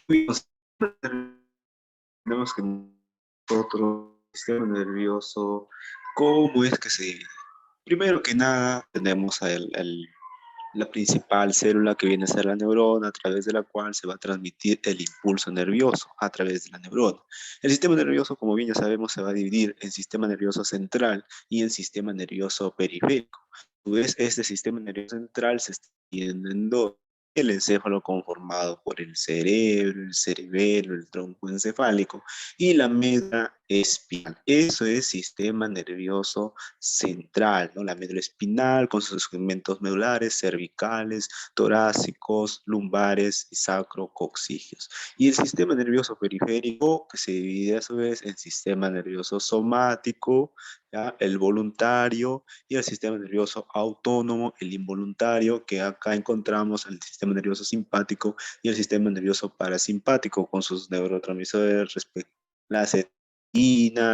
Tenemos que otro sistema nervioso, ¿cómo es que se divide? Primero que nada, tenemos la principal célula que viene a ser la neurona, a través de la cual se va a transmitir el impulso nervioso a través de la neurona. El sistema nervioso, como bien ya sabemos, se va a dividir en sistema nervioso central y en sistema nervioso periférico. A su vez, este sistema nervioso central se extiende en dos. El encéfalo conformado por el cerebro, el cerebelo, el tronco encefálico y la médula espinal. Eso es sistema nervioso central, ¿no? La médula espinal con sus segmentos medulares, cervicales, torácicos, lumbares y sacrococcígeos. Y el sistema nervioso periférico, que se divide a su vez en sistema nervioso somático, ¿ya? El voluntario, y el sistema nervioso autónomo, el involuntario, que acá encontramos el sistema nervioso simpático y el sistema nervioso parasimpático con sus neurotransmisores respectivos. La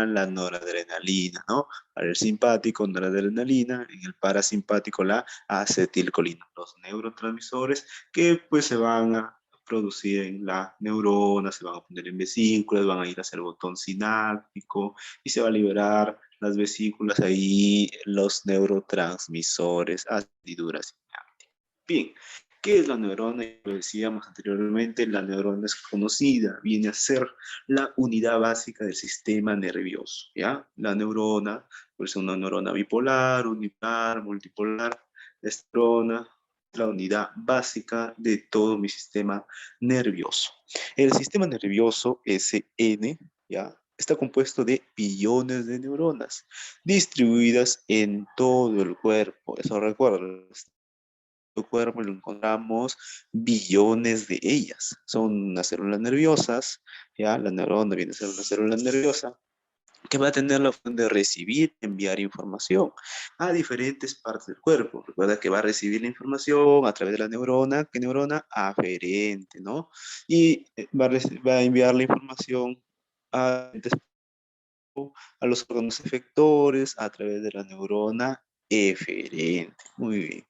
la noradrenalina, ¿no? Para el simpático, noradrenalina, en el parasimpático, la acetilcolina, los neurotransmisores que pues se van a producir en la neurona, se van a poner en vesículas, van a ir hacia el botón sináptico y se va a liberar las vesículas ahí, los neurotransmisores, acidura sináptica. Bien, ¿qué es la neurona? Lo decíamos anteriormente, la neurona es conocida, viene a ser la unidad básica del sistema nervioso, ¿ya? La neurona puede ser una neurona bipolar, unipolar, multipolar, esta neurona es la unidad básica de todo mi sistema nervioso. El sistema nervioso SN, ¿ya? Está compuesto de billones de neuronas distribuidas en todo el cuerpo. Eso recuerden, el cuerpo lo encontramos billones de ellas. Son las células nerviosas, ¿ya? La neurona viene a ser una célula nerviosa que va a tener la función de recibir, enviar información a diferentes partes del cuerpo. Recuerda que va a recibir la información a través de la neurona, ¿qué neurona? Aferente, ¿no? Y va a enviar la información a los órganos efectores a través de la neurona eferente. Muy bien.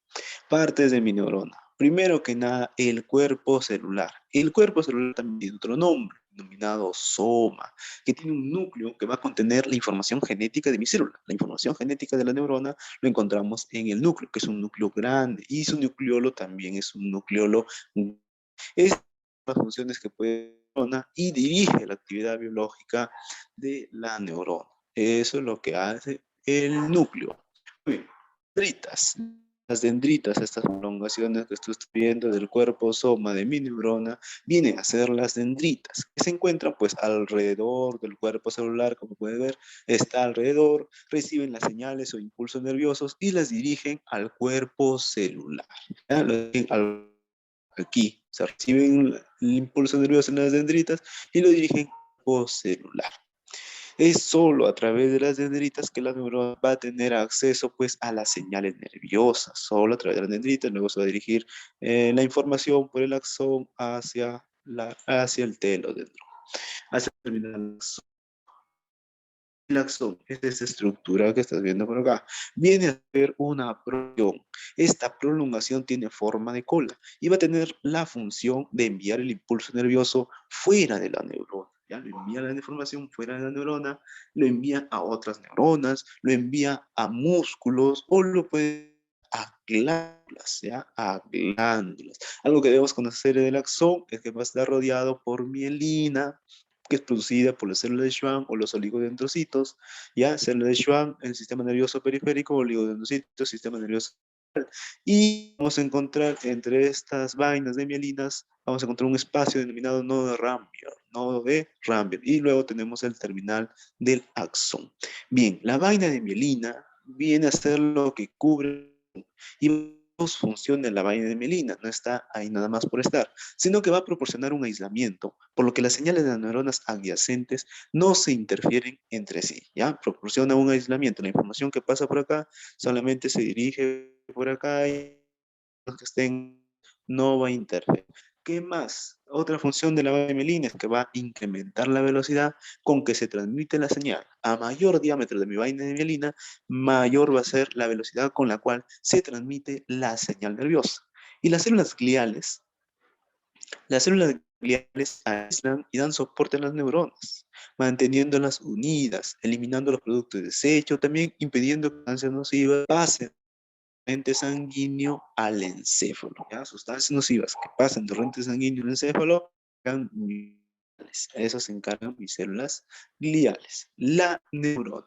Partes de mi neurona. Primero que nada, el cuerpo celular. El cuerpo celular también tiene otro nombre, denominado soma, que tiene un núcleo que va a contener la información genética de mi célula. La información genética de la neurona lo encontramos en el núcleo, que es un núcleo grande, y su nucleolo también es un nucleolo. Estas son las funciones que puede la neurona y dirige la actividad biológica de la neurona. Eso es lo que hace el núcleo. Muy bien. Dendritas. Las dendritas, estas prolongaciones que estoy viendo del cuerpo soma de mi neurona, vienen a ser las dendritas, que se encuentran pues alrededor del cuerpo celular, como puede ver, está alrededor, reciben las señales o impulsos nerviosos y las dirigen al cuerpo celular. ¿Ya? Lo dirigen aquí, se reciben el impulso nervioso en las dendritas y lo dirigen al cuerpo celular. Es solo a través de las dendritas que la neurona va a tener acceso pues a las señales nerviosas. Solo a través de las dendritas, luego se va a dirigir la información por el axón hacia el telodendro. Hasta terminar el axón, es esa estructura que estás viendo por acá, viene a ser una prolongación. Esta prolongación tiene forma de cola y va a tener la función de enviar el impulso nervioso fuera de la neurona. ¿Ya? Lo envía la información fuera de la neurona, lo envía a otras neuronas, lo envía a músculos o lo puede a glándulas, ¿ya? A glándulas. Algo que debemos conocer del axón es que va a estar rodeado por mielina, que es producida por las células de Schwann o los oligodendrocitos, ya, células de Schwann, el sistema nervioso periférico, oligodendrocitos, sistema nervioso. Y vamos a encontrar entre estas vainas de mielinas, vamos a encontrar un espacio denominado nodo de Rambier, nodo de Rambier, y luego tenemos el terminal del axón. Bien, la vaina de mielina viene a ser lo que cubre y función de la vaina de mielina, no está ahí nada más por estar, sino que va a proporcionar un aislamiento, por lo que las señales de las neuronas adyacentes no se interfieren entre sí, ¿ya? Proporciona un aislamiento, la información que pasa por acá solamente se dirige por acá y los que estén no va a interferir. ¿Qué más? Otra función de la vaina de mielina es que va a incrementar la velocidad con que se transmite la señal. A mayor diámetro de mi vaina de mielina, mayor va a ser la velocidad con la cual se transmite la señal nerviosa. Y las células gliales gliales aíslan y dan soporte a las neuronas, manteniéndolas unidas, eliminando los productos de desecho, también impidiendo que sustancias nocivas pasen del torrente sanguíneo al encéfalo. ¿Ya? Sustancias nocivas que pasan del torrente sanguíneo al encéfalo, a eso se encargan mis células gliales. La neurona.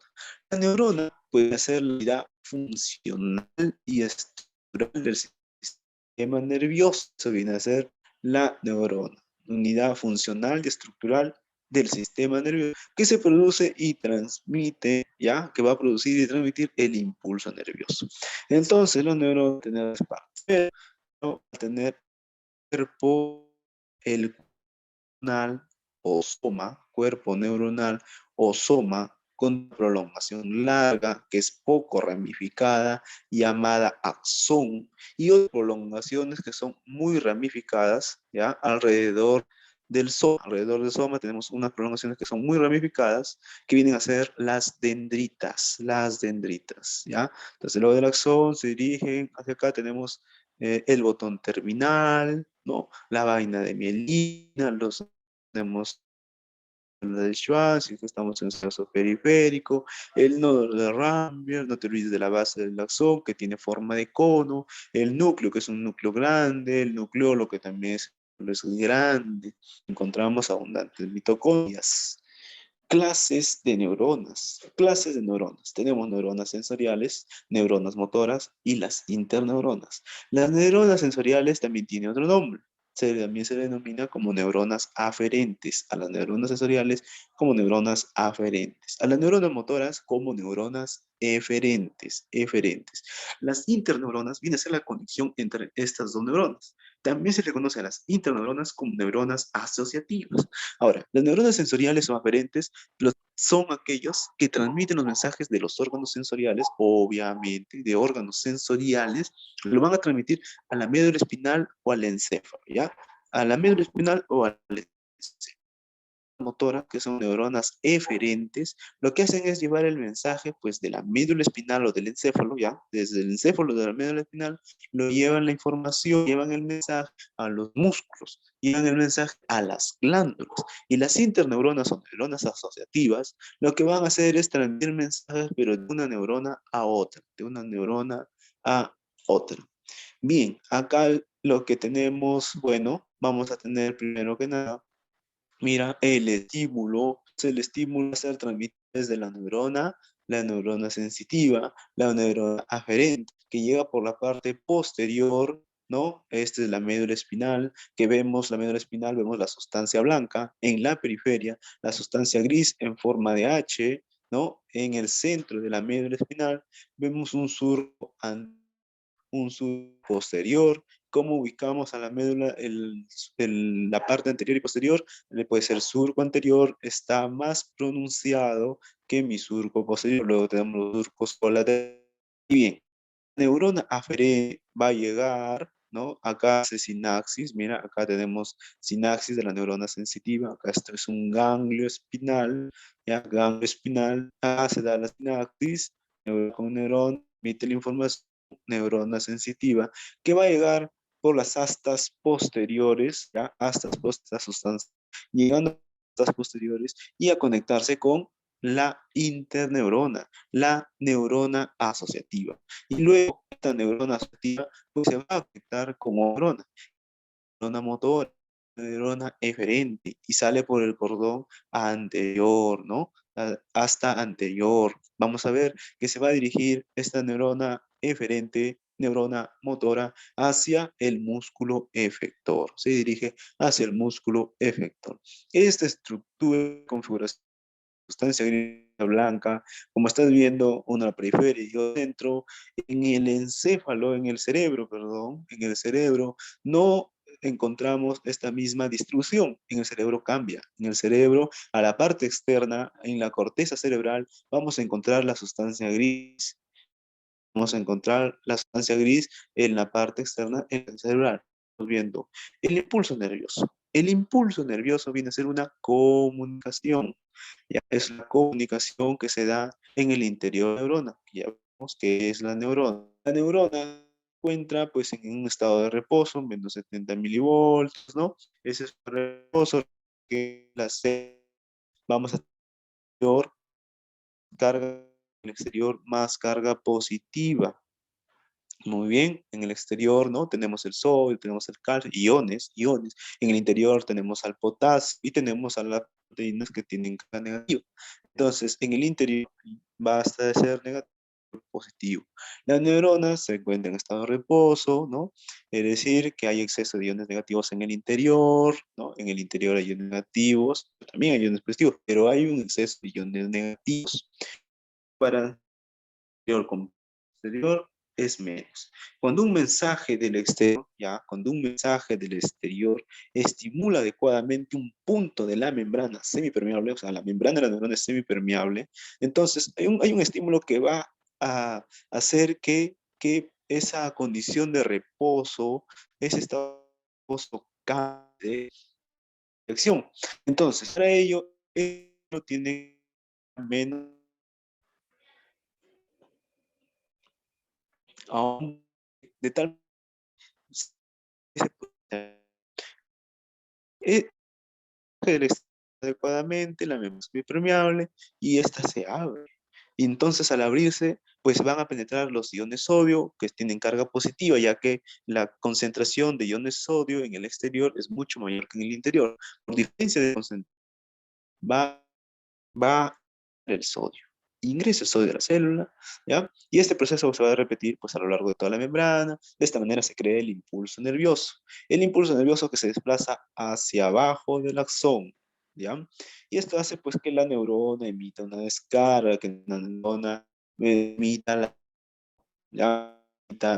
La neurona puede ser la unidad funcional y estructural del sistema nervioso. Eso viene a ser la neurona. Unidad funcional y estructural del sistema nervioso que se produce y transmite, ¿ya? Que va a producir y transmitir el impulso nervioso. Entonces, los neuronas tienen las partes, pero va a tener cuerpo, el o soma, cuerpo neuronal o soma con prolongación larga, que es poco ramificada, llamada axón, y otras prolongaciones que son muy ramificadas, ¿ya? Alrededor del soma. Alrededor del soma tenemos unas prolongaciones que son muy ramificadas, que vienen a ser las dendritas, ¿ya? Entonces, luego del axón se dirigen hacia acá, tenemos el botón terminal, ¿no? La vaina de mielina, tenemos la de Schwann, si estamos en el caso periférico, el nodo de Rambier, no te olvides de la base del axón, que tiene forma de cono, el núcleo, que es un núcleo grande, el nucleolo, que también es grande, encontramos abundantes mitocondrias. Clases de neuronas. Tenemos neuronas sensoriales, neuronas motoras y las interneuronas. Las neuronas sensoriales también tienen otro nombre. También se denomina como neuronas aferentes. A las neuronas sensoriales como neuronas aferentes. A las neuronas motoras como neuronas eferentes. Las interneuronas viene a ser la conexión entre estas dos neuronas. También se le conoce a las interneuronas como neuronas asociativas. Ahora, las neuronas sensoriales o aferentes son aquellos que transmiten los mensajes de los órganos sensoriales, obviamente, de órganos sensoriales, lo van a transmitir a la médula espinal o al encéfalo, ¿ya? A la médula espinal o al encéfalo. Motora, que son neuronas eferentes, lo que hacen es llevar el mensaje pues de la médula espinal o del encéfalo, ya, desde el encéfalo de la médula espinal, lo llevan la información, llevan el mensaje a los músculos, llevan el mensaje a las glándulas, y las interneuronas o neuronas asociativas, lo que van a hacer es transmitir mensajes, pero de una neurona a otra, de una neurona a otra. Bien, acá lo que tenemos, bueno, vamos a tener primero que nada, mira, el estímulo va a ser transmitido desde la neurona sensitiva, la neurona aferente, que llega por la parte posterior, ¿no? Esta es la médula espinal, que vemos la médula espinal, vemos la sustancia blanca, en la periferia, la sustancia gris en forma de H, ¿no? En el centro de la médula espinal, vemos un surco posterior. ¿Cómo ubicamos a la médula? La parte anterior y posterior, le puede ser surco anterior, está más pronunciado que mi surco posterior. Luego tenemos los surcos colaterales. Y bien, neurona aferente va a llegar, ¿no? Acá hace sinapsis, mira, acá tenemos sinapsis de la neurona sensitiva, acá esto es un ganglio espinal, ya, ganglio espinal, acá se da la sinapsis, neurona con neurona, emite la información, neurona sensitiva, que va a llegar por las astas posteriores, ya, astas posteriores, sustancias, llegando a astas posteriores y a conectarse con la interneurona, la neurona asociativa. Y luego esta neurona asociativa pues, se va a conectar con neurona motora, neurona eferente y sale por el cordón anterior, ¿no? Hasta anterior. Vamos a ver que se va a dirigir esta neurona eferente, neurona motora, hacia el músculo efector. Se dirige hacia el músculo efector. Esta estructura, configuración, sustancia gris blanca, como estás viendo, una periferia y otro dentro, en el encéfalo, en el cerebro, perdón, en el cerebro, no encontramos esta misma distribución. En el cerebro cambia. En el cerebro, a la parte externa, en la corteza cerebral, vamos a encontrar la sustancia gris. Vamos a encontrar la sustancia gris en la parte externa, en el cerebral. Estamos viendo el impulso nervioso. El impulso nervioso viene a ser una comunicación. ¿Ya? Es la comunicación que se da en el interior de la neurona. Ya vemos que es la neurona. La neurona encuentra pues en un estado de reposo, menos 70 milivoltios, ¿no? Ese es el reposo que vamos a tener carga en el exterior más carga positiva. Muy bien, en el exterior, ¿no? Tenemos el sodio, tenemos el calcio, iones. En el interior tenemos al potasio y tenemos a las proteínas que tienen carga negativa. Entonces, en el interior basta de ser negativo o positivo. Las neuronas se encuentran en estado de reposo, ¿no? Es decir, que hay exceso de iones negativos en el interior, ¿no? En el interior hay iones negativos, también hay iones positivos, pero hay un exceso de iones negativos. Para con exterior es menos. Cuando un mensaje del exterior, cuando un mensaje del exterior estimula adecuadamente un punto de la membrana semipermeable, o sea, la membrana de la neurona es semipermeable, entonces hay un estímulo que va a hacer que esa condición de reposo, ese estado de reposo cambie de dirección. Entonces, para ello, no tiene menos aún de tal eh, adecuadamente, la membrana es permeable y esta se abre. Y entonces al abrirse, pues van a penetrar los iones sodio que tienen carga positiva, ya que la concentración de iones sodio en el exterior es mucho mayor que en el interior. Por diferencia de concentración, va el sodio. Ingresa el sodio a la célula, ¿ya? Y este proceso se va a repetir pues, a lo largo de toda la membrana. De esta manera se crea el impulso nervioso. El impulso nervioso que se desplaza hacia abajo del axón, ¿ya? Y esto hace pues que la neurona emita una descarga, que la neurona emita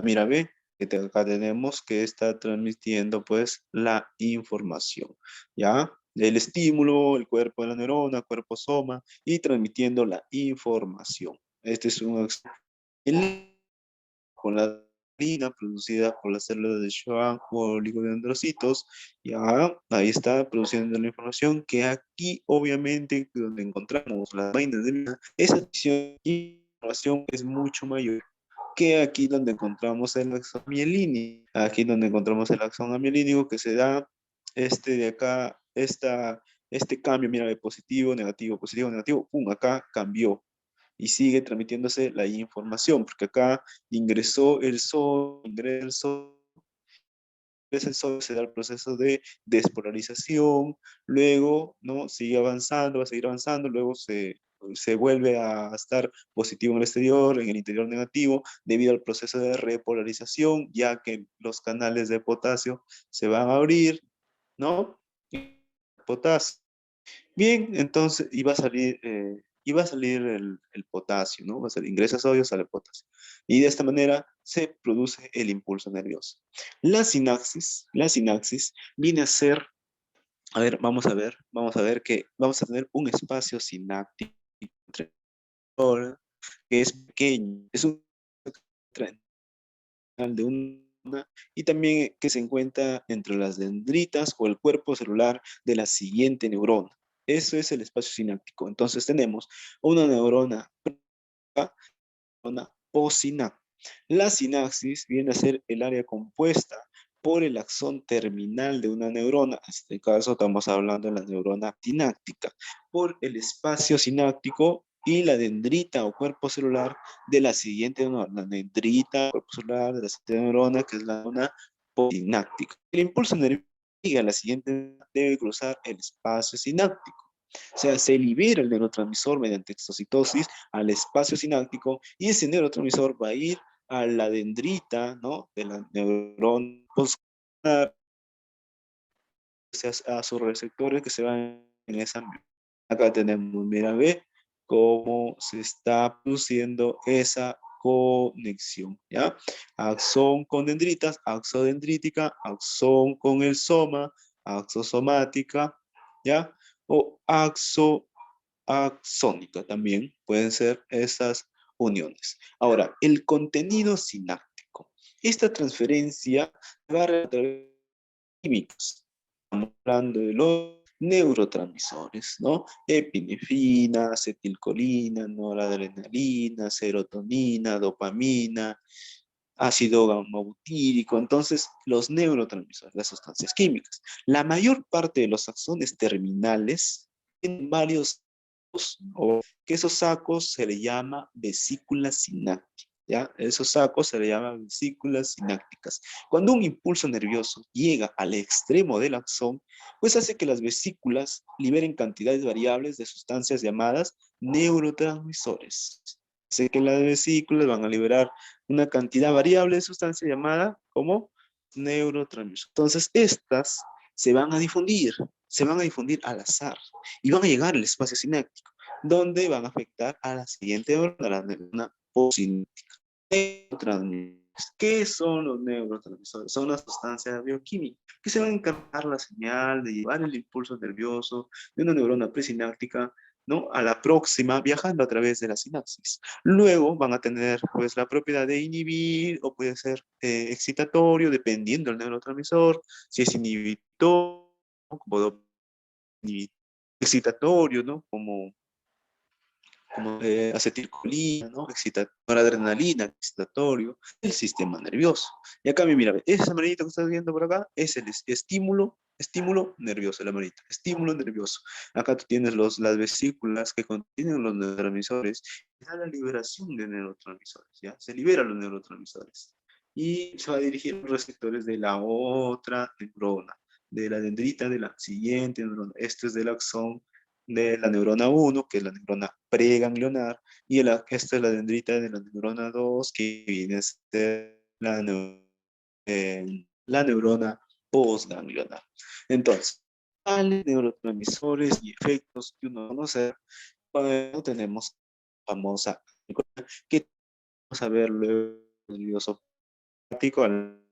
mira, ve, que acá tenemos que está transmitiendo pues la información, ¿ya? El estímulo, el cuerpo de la neurona, cuerpo soma, y transmitiendo la información. Este es un con la insulina producida por las células de Schwann o oligodendrocitos, ya ahí está produciendo la información que aquí obviamente donde encontramos las vainas de esa información es mucho mayor que aquí donde encontramos el axón mielínico. Aquí donde encontramos el axón amielínico que se da este de acá, este cambio, mira, de positivo, negativo, pum, acá cambió y sigue transmitiéndose la información, porque acá ingresó el sol, ingresa el sol, se da el proceso de despolarización, luego, ¿no? Sigue avanzando, va a seguir avanzando, luego se vuelve a estar positivo en el exterior, en el interior negativo, debido al proceso de repolarización, ya que los canales de potasio se van a abrir, ¿no? Potasio. Bien, entonces iba a salir el potasio, ¿no? Va a salir, ingresa sodio, sale potasio. Y de esta manera se produce el impulso nervioso. La sinapsis viene a ser, a ver, vamos a ver que vamos a tener un espacio sináptico entre que es pequeño, es un de una y también que se encuentra entre las dendritas o el cuerpo celular de la siguiente neurona. Eso es el espacio sináptico. Entonces tenemos una neurona postsináptica. La sinapsis viene a ser el área compuesta por el axón terminal de una neurona, en este caso estamos hablando de la neurona sináptica, por el espacio sináptico y la dendrita o cuerpo celular de la siguiente neurona, la dendrita o cuerpo celular de la siguiente neurona, que es la neurona postsináptica. El impulso nervioso a la siguiente debe cruzar el espacio sináptico. O sea, se libera el neurotransmisor mediante exocitosis al espacio sináptico y ese neurotransmisor va a ir a la dendrita, ¿no? De la neurona postcelular, a sus receptores que se van en esa. Acá tenemos, mira, ve cómo se está produciendo esa conexión, ¿ya? Axón con dendritas, axodendrítica, axón con el soma, axosomática, ¿ya? O axónica también pueden ser esas uniones. Ahora, el contenido sináptico. Esta transferencia va a retraer químicos. Estamos hablando de los neurotransmisores, ¿no? Epinefrina, acetilcolina, noradrenalina, serotonina, dopamina, ácido gamma-butírico. Entonces, los neurotransmisores, las sustancias químicas. La mayor parte de los axones terminales tienen varios sacos, o que esos sacos se le llama vesícula sináptica. ¿Ya? Esos sacos se le llaman vesículas sinápticas. Cuando un impulso nervioso llega al extremo del axón, pues hace que las vesículas liberen cantidades variables de sustancias llamadas neurotransmisores. Hace que las vesículas van a liberar una cantidad variable de sustancia llamada como neurotransmisor. Entonces, estas se van a difundir al azar y van a llegar al espacio sináptico, donde van a afectar a la siguiente neurona, la neurona postsináptica. ¿Qué son los neurotransmisores? Son las sustancias bioquímicas que se van a encargar la señal de llevar el impulso nervioso de una neurona presináptica, ¿no?, a la próxima, viajando a través de la sinapsis. Luego van a tener pues la propiedad de inhibir o puede ser excitatorio, dependiendo del neurotransmisor, si es inhibitorio, como excitatorio, ¿no? Como acetilcolina, ¿no? Noradrenalina, excitatorio, el sistema nervioso. Y acá, mira, ese amarillito que estás viendo por acá es el estímulo nervioso, el amarillito, estímulo nervioso. Acá tú tienes las vesículas que contienen los neurotransmisores, y da la liberación de neurotransmisores, ¿ya? Se liberan los neurotransmisores. Y se va a dirigir a los receptores de la otra neurona, de la dendrita de la siguiente neurona. Esto es del axón de la neurona 1, que es la neurona preganglionar, y esta es la dendrita de la neurona 2, que viene a ser la neurona postganglionar. Entonces, ¿cuáles neurotransmisores y efectos que uno conoce? Bueno, tenemos famosa que vamos a ver luego nervioso acetilcolina.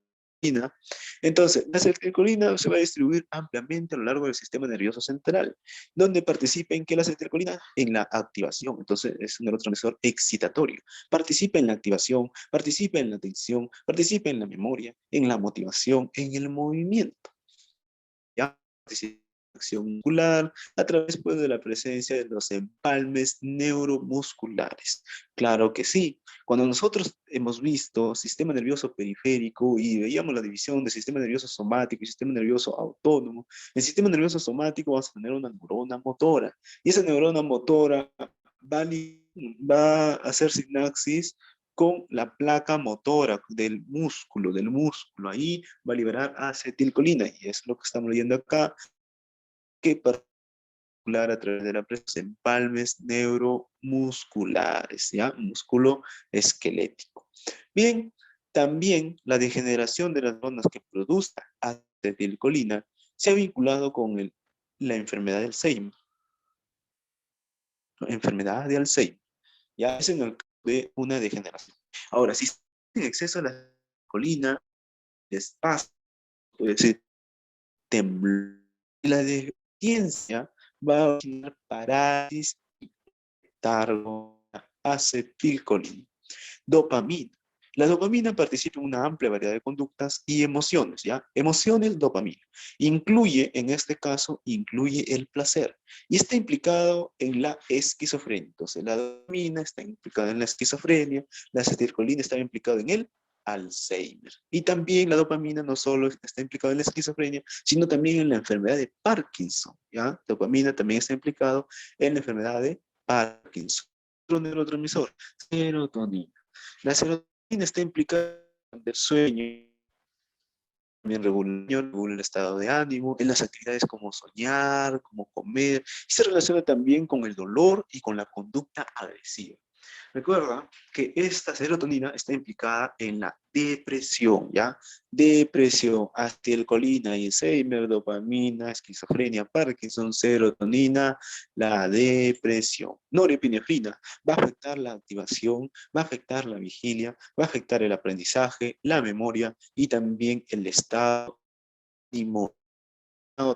Entonces, la acetilcolina se va a distribuir ampliamente a lo largo del sistema nervioso central, donde participa en que la acetilcolina en la activación, entonces es un neurotransmisor excitatorio, participa en la activación, participa en la atención, participa en la memoria, en la motivación, en el movimiento. ¿Ya? Acción muscular a través pues, de la presencia de los empalmes neuromusculares. Claro que sí. Cuando nosotros hemos visto sistema nervioso periférico y veíamos la división de sistema nervioso somático y sistema nervioso autónomo, en el sistema nervioso somático vamos a tener una neurona motora y esa neurona motora va a hacer sinapsis con la placa motora del músculo. Ahí va a liberar acetilcolina y es lo que estamos leyendo acá, que particular a través de la presencia de empalmes neuromusculares, ¿ya? Músculo esquelético. Bien, también la degeneración de las neuronas que produzca acetilcolina se ha vinculado con la enfermedad de Alzheimer. Enfermedad de Alzheimer, ya es en el caso de una degeneración. Ahora, si en exceso de la acetilcolina, despacio, puede decir, temblor, la deficiencia va a originar parálisis, letargo, acetilcolina. Dopamina. La dopamina participa en una amplia variedad de conductas y emociones, ¿ya? Emociones, dopamina. En este caso, incluye el placer. Y está implicado en la esquizofrenia. Entonces, la dopamina está implicada en la esquizofrenia, la acetilcolina está implicada en el Alzheimer. Y también la dopamina no solo está implicada en la esquizofrenia, sino también en la enfermedad de Parkinson, ¿ya? Dopamina también está implicado en la enfermedad de Parkinson. Otro neurotransmisor, serotonina. La serotonina está implicada en el sueño, también regula el estado de ánimo, en las actividades como soñar, como comer, y se relaciona también con el dolor y con la conducta agresiva. Recuerda que esta serotonina está implicada en la depresión, ¿ya? Depresión, acetilcolina, Alzheimer, dopamina, esquizofrenia, Parkinson, serotonina, la depresión. Norepinefrina va a afectar la activación, va a afectar la vigilia, va a afectar el aprendizaje, la memoria y también el estado ánimo,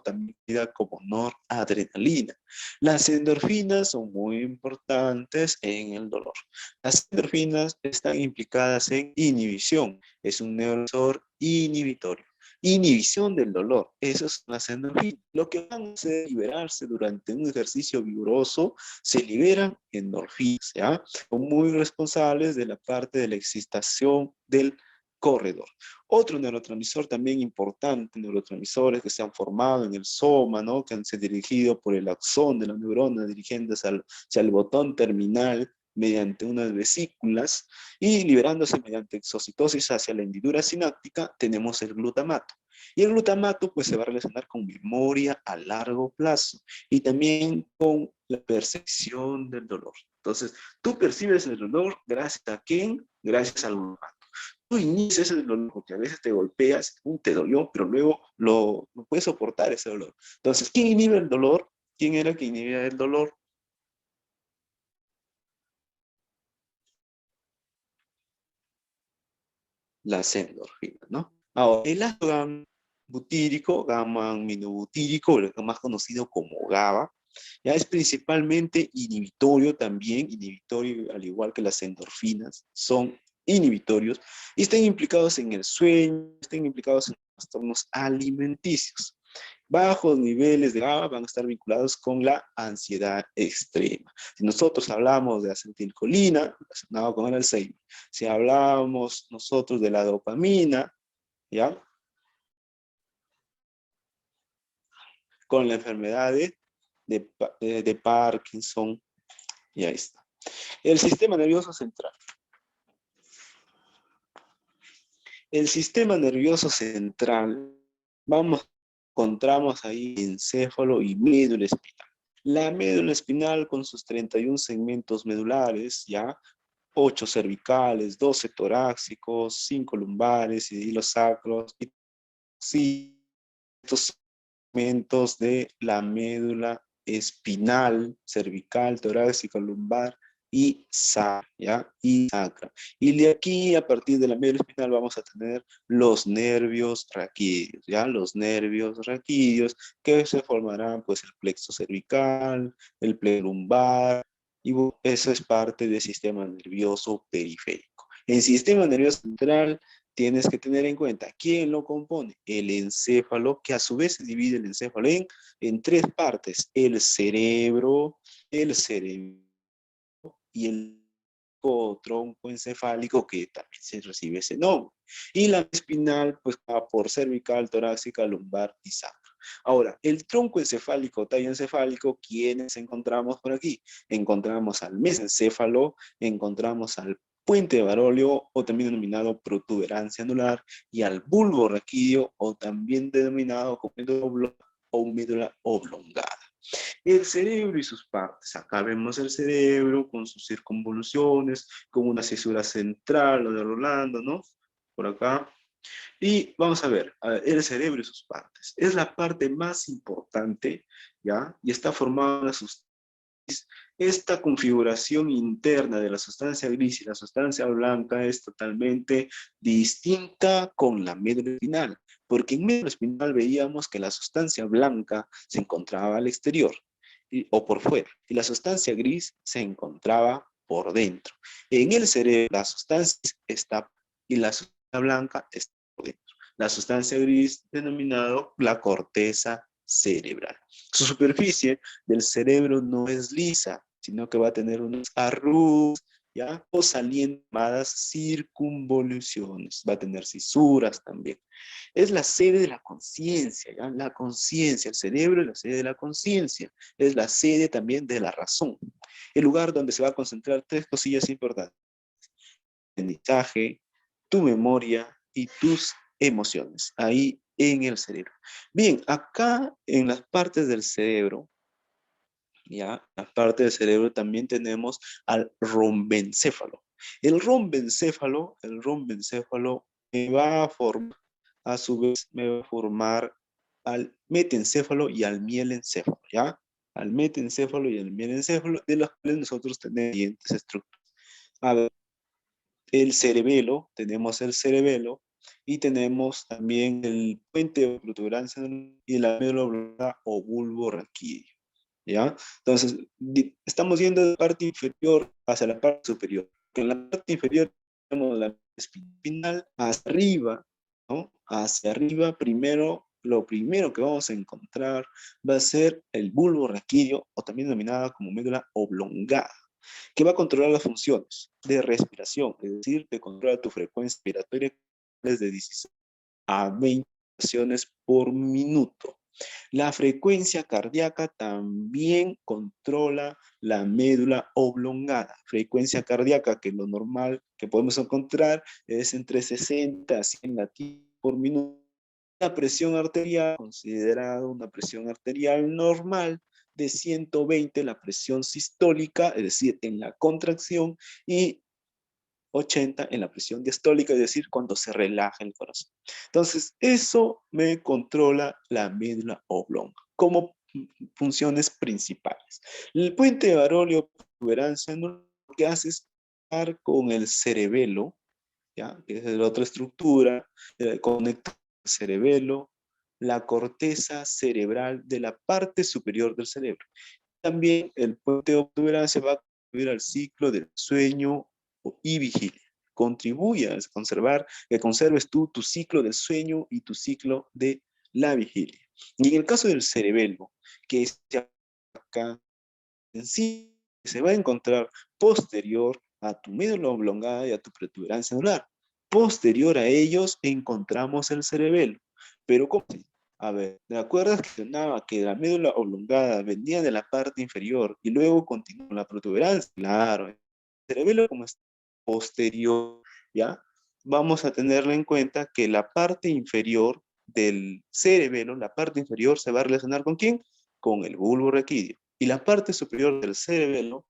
también como noradrenalina. Las endorfinas son muy importantes en el dolor. Las endorfinas están implicadas en inhibición, es un neurotransmisor inhibitorio. Inhibición del dolor, esas son las endorfinas. Lo que van a hacer liberarse durante un ejercicio vigoroso, se liberan endorfinas, ¿ya? Son muy responsables de la parte de la excitación del corredor. Otro neurotransmisor también importante, neurotransmisores que se han formado en el soma, ¿no? Que han sido dirigidos por el axón de la neurona, dirigiéndose hacia el botón terminal mediante unas vesículas y liberándose mediante exocitosis hacia la hendidura sináptica, tenemos el glutamato. Y el glutamato pues se va a relacionar con memoria a largo plazo y también con la percepción del dolor. Entonces, tú percibes el dolor gracias a quién? Gracias al glutamato. Tú inicias el dolor porque a veces te golpeas, te dolió, pero luego lo puedes soportar ese dolor. Entonces, ¿quién inhibe el dolor? ¿Quién era quien inhibía el dolor? Las endorfinas, ¿no? Ahora, el ácido gamma butírico, gamma aminobutírico, lo más conocido como GABA, ya es principalmente inhibitorio también, inhibitorio al igual que las endorfinas, son inhibitorios y están implicados en el sueño, están implicados en trastornos alimenticios. Bajos niveles de GABA van a estar vinculados con la ansiedad extrema. Si nosotros hablamos de acetilcolina, relacionado con el Alzheimer, si hablamos nosotros de la dopamina, ¿ya? Con la enfermedad de Parkinson, y ahí está. El sistema nervioso central. El sistema nervioso central, encontramos ahí encéfalo y médula espinal. La médula espinal con sus 31 segmentos medulares, ¿ya? 8 cervicales, 12 torácicos, 5 lumbares y los sacros, y sí, estos segmentos de la médula espinal, cervical, torácica, lumbar y sacra, ¿ya? Y sacra. Y de aquí, a partir de la médula espinal, vamos a tener los nervios raquídeos, ¿ya? Los nervios raquídeos que se formarán, pues, el plexo cervical, el plexo lumbar, y eso es parte del sistema nervioso periférico. El sistema nervioso central tienes que tener en cuenta quién lo compone. El encéfalo, que a su vez se divide el encéfalo en tres partes: el cerebro y el tronco encefálico, que también se recibe ese nombre. Y la espinal, pues va por cervical, torácica, lumbar y sacra. Ahora, el tronco encefálico, tallo encefálico, ¿quiénes encontramos por aquí? Encontramos al mesencéfalo, encontramos al puente de Barolio, o también denominado protuberancia anular, y al bulbo raquídeo, o también denominado como médula o médula oblongada. El cerebro y sus partes. Acá vemos el cerebro con sus circunvoluciones, con una cisura central, lo de Rolando, ¿no? Por acá. Y vamos a ver, el cerebro y sus partes. Es la parte más importante, ¿ya? Y está formada una sustancia. Esta configuración interna de la sustancia gris y la sustancia blanca es totalmente distinta con la médula espinal, porque en médula espinal veíamos que la sustancia blanca se encontraba al exterior o por fuera, y la sustancia gris se encontraba por dentro. En el cerebro la sustancia está y la sustancia blanca está por dentro. La sustancia gris denominado la corteza cerebral. Su superficie del cerebro no es lisa, sino que va a tener unas arrugas, ¿ya? O saliendo llamadas circunvoluciones, va a tener cisuras también. Es la sede de la conciencia, ¿ya? La conciencia, el cerebro es la sede de la conciencia, es la sede también de la razón. El lugar donde se va a concentrar tres cosillas importantes: aprendizaje, tu memoria y tus emociones, ahí en el cerebro. Bien, acá en las partes del cerebro, ya, la parte del cerebro también tenemos al rombencéfalo. El rombencéfalo me va a formar, a su vez me va a formar al metencéfalo y al mielencéfalo, ¿ya? Al metencéfalo y al mielencéfalo, de los cuales nosotros tenemos siguientes estructuras. A ver, el cerebelo, tenemos el cerebelo, y tenemos también el puente de protuberancia y la médula oblongada o bulbo raquídeo, ¿ya? Entonces, estamos yendo de la parte inferior hacia la parte superior. En la parte inferior tenemos la espinal hacia arriba, ¿no? Hacia arriba, primero, lo primero que vamos a encontrar va a ser el bulbo raquídeo, o también denominada como médula oblongada, que va a controlar las funciones de respiración, es decir, que controla tu frecuencia respiratoria de 16 a 20 pulsaciones por minuto. La frecuencia cardíaca también controla la médula oblongada. Frecuencia cardíaca, que lo normal que podemos encontrar es entre 60 a 100 latidos por minuto. La presión arterial, considerada una presión arterial normal de 120, la presión sistólica, es decir, en la contracción, y 80 en la presión diastólica, es decir, cuando se relaja el corazón. Entonces, eso me controla la médula oblonga como funciones principales. El puente Barolio protuberancia lo que hace es estar con el cerebelo, ¿ya? Que es la otra estructura, conecta el cerebelo, la corteza cerebral de la parte superior del cerebro. También el puente de protuberancia va a contribuir al ciclo del sueño y vigilia. Contribuye a conservar, que conserves tú tu ciclo del sueño y tu ciclo de la vigilia. Y en el caso del cerebelo, que es acá en sí, se va a encontrar posterior a tu médula oblongada y a tu protuberancia anular. Posterior a ellos encontramos el cerebelo. Pero ¿cómo? A ver, ¿te acuerdas que mencionaba que la médula oblongada venía de la parte inferior y luego continúa la protuberancia? Claro, el cerebelo como es posterior, ¿ya? Vamos a tenerlo en cuenta que la parte inferior del cerebelo, la parte inferior se va a relacionar ¿con quién? Con el bulbo raquídeo. Y la parte superior del cerebelo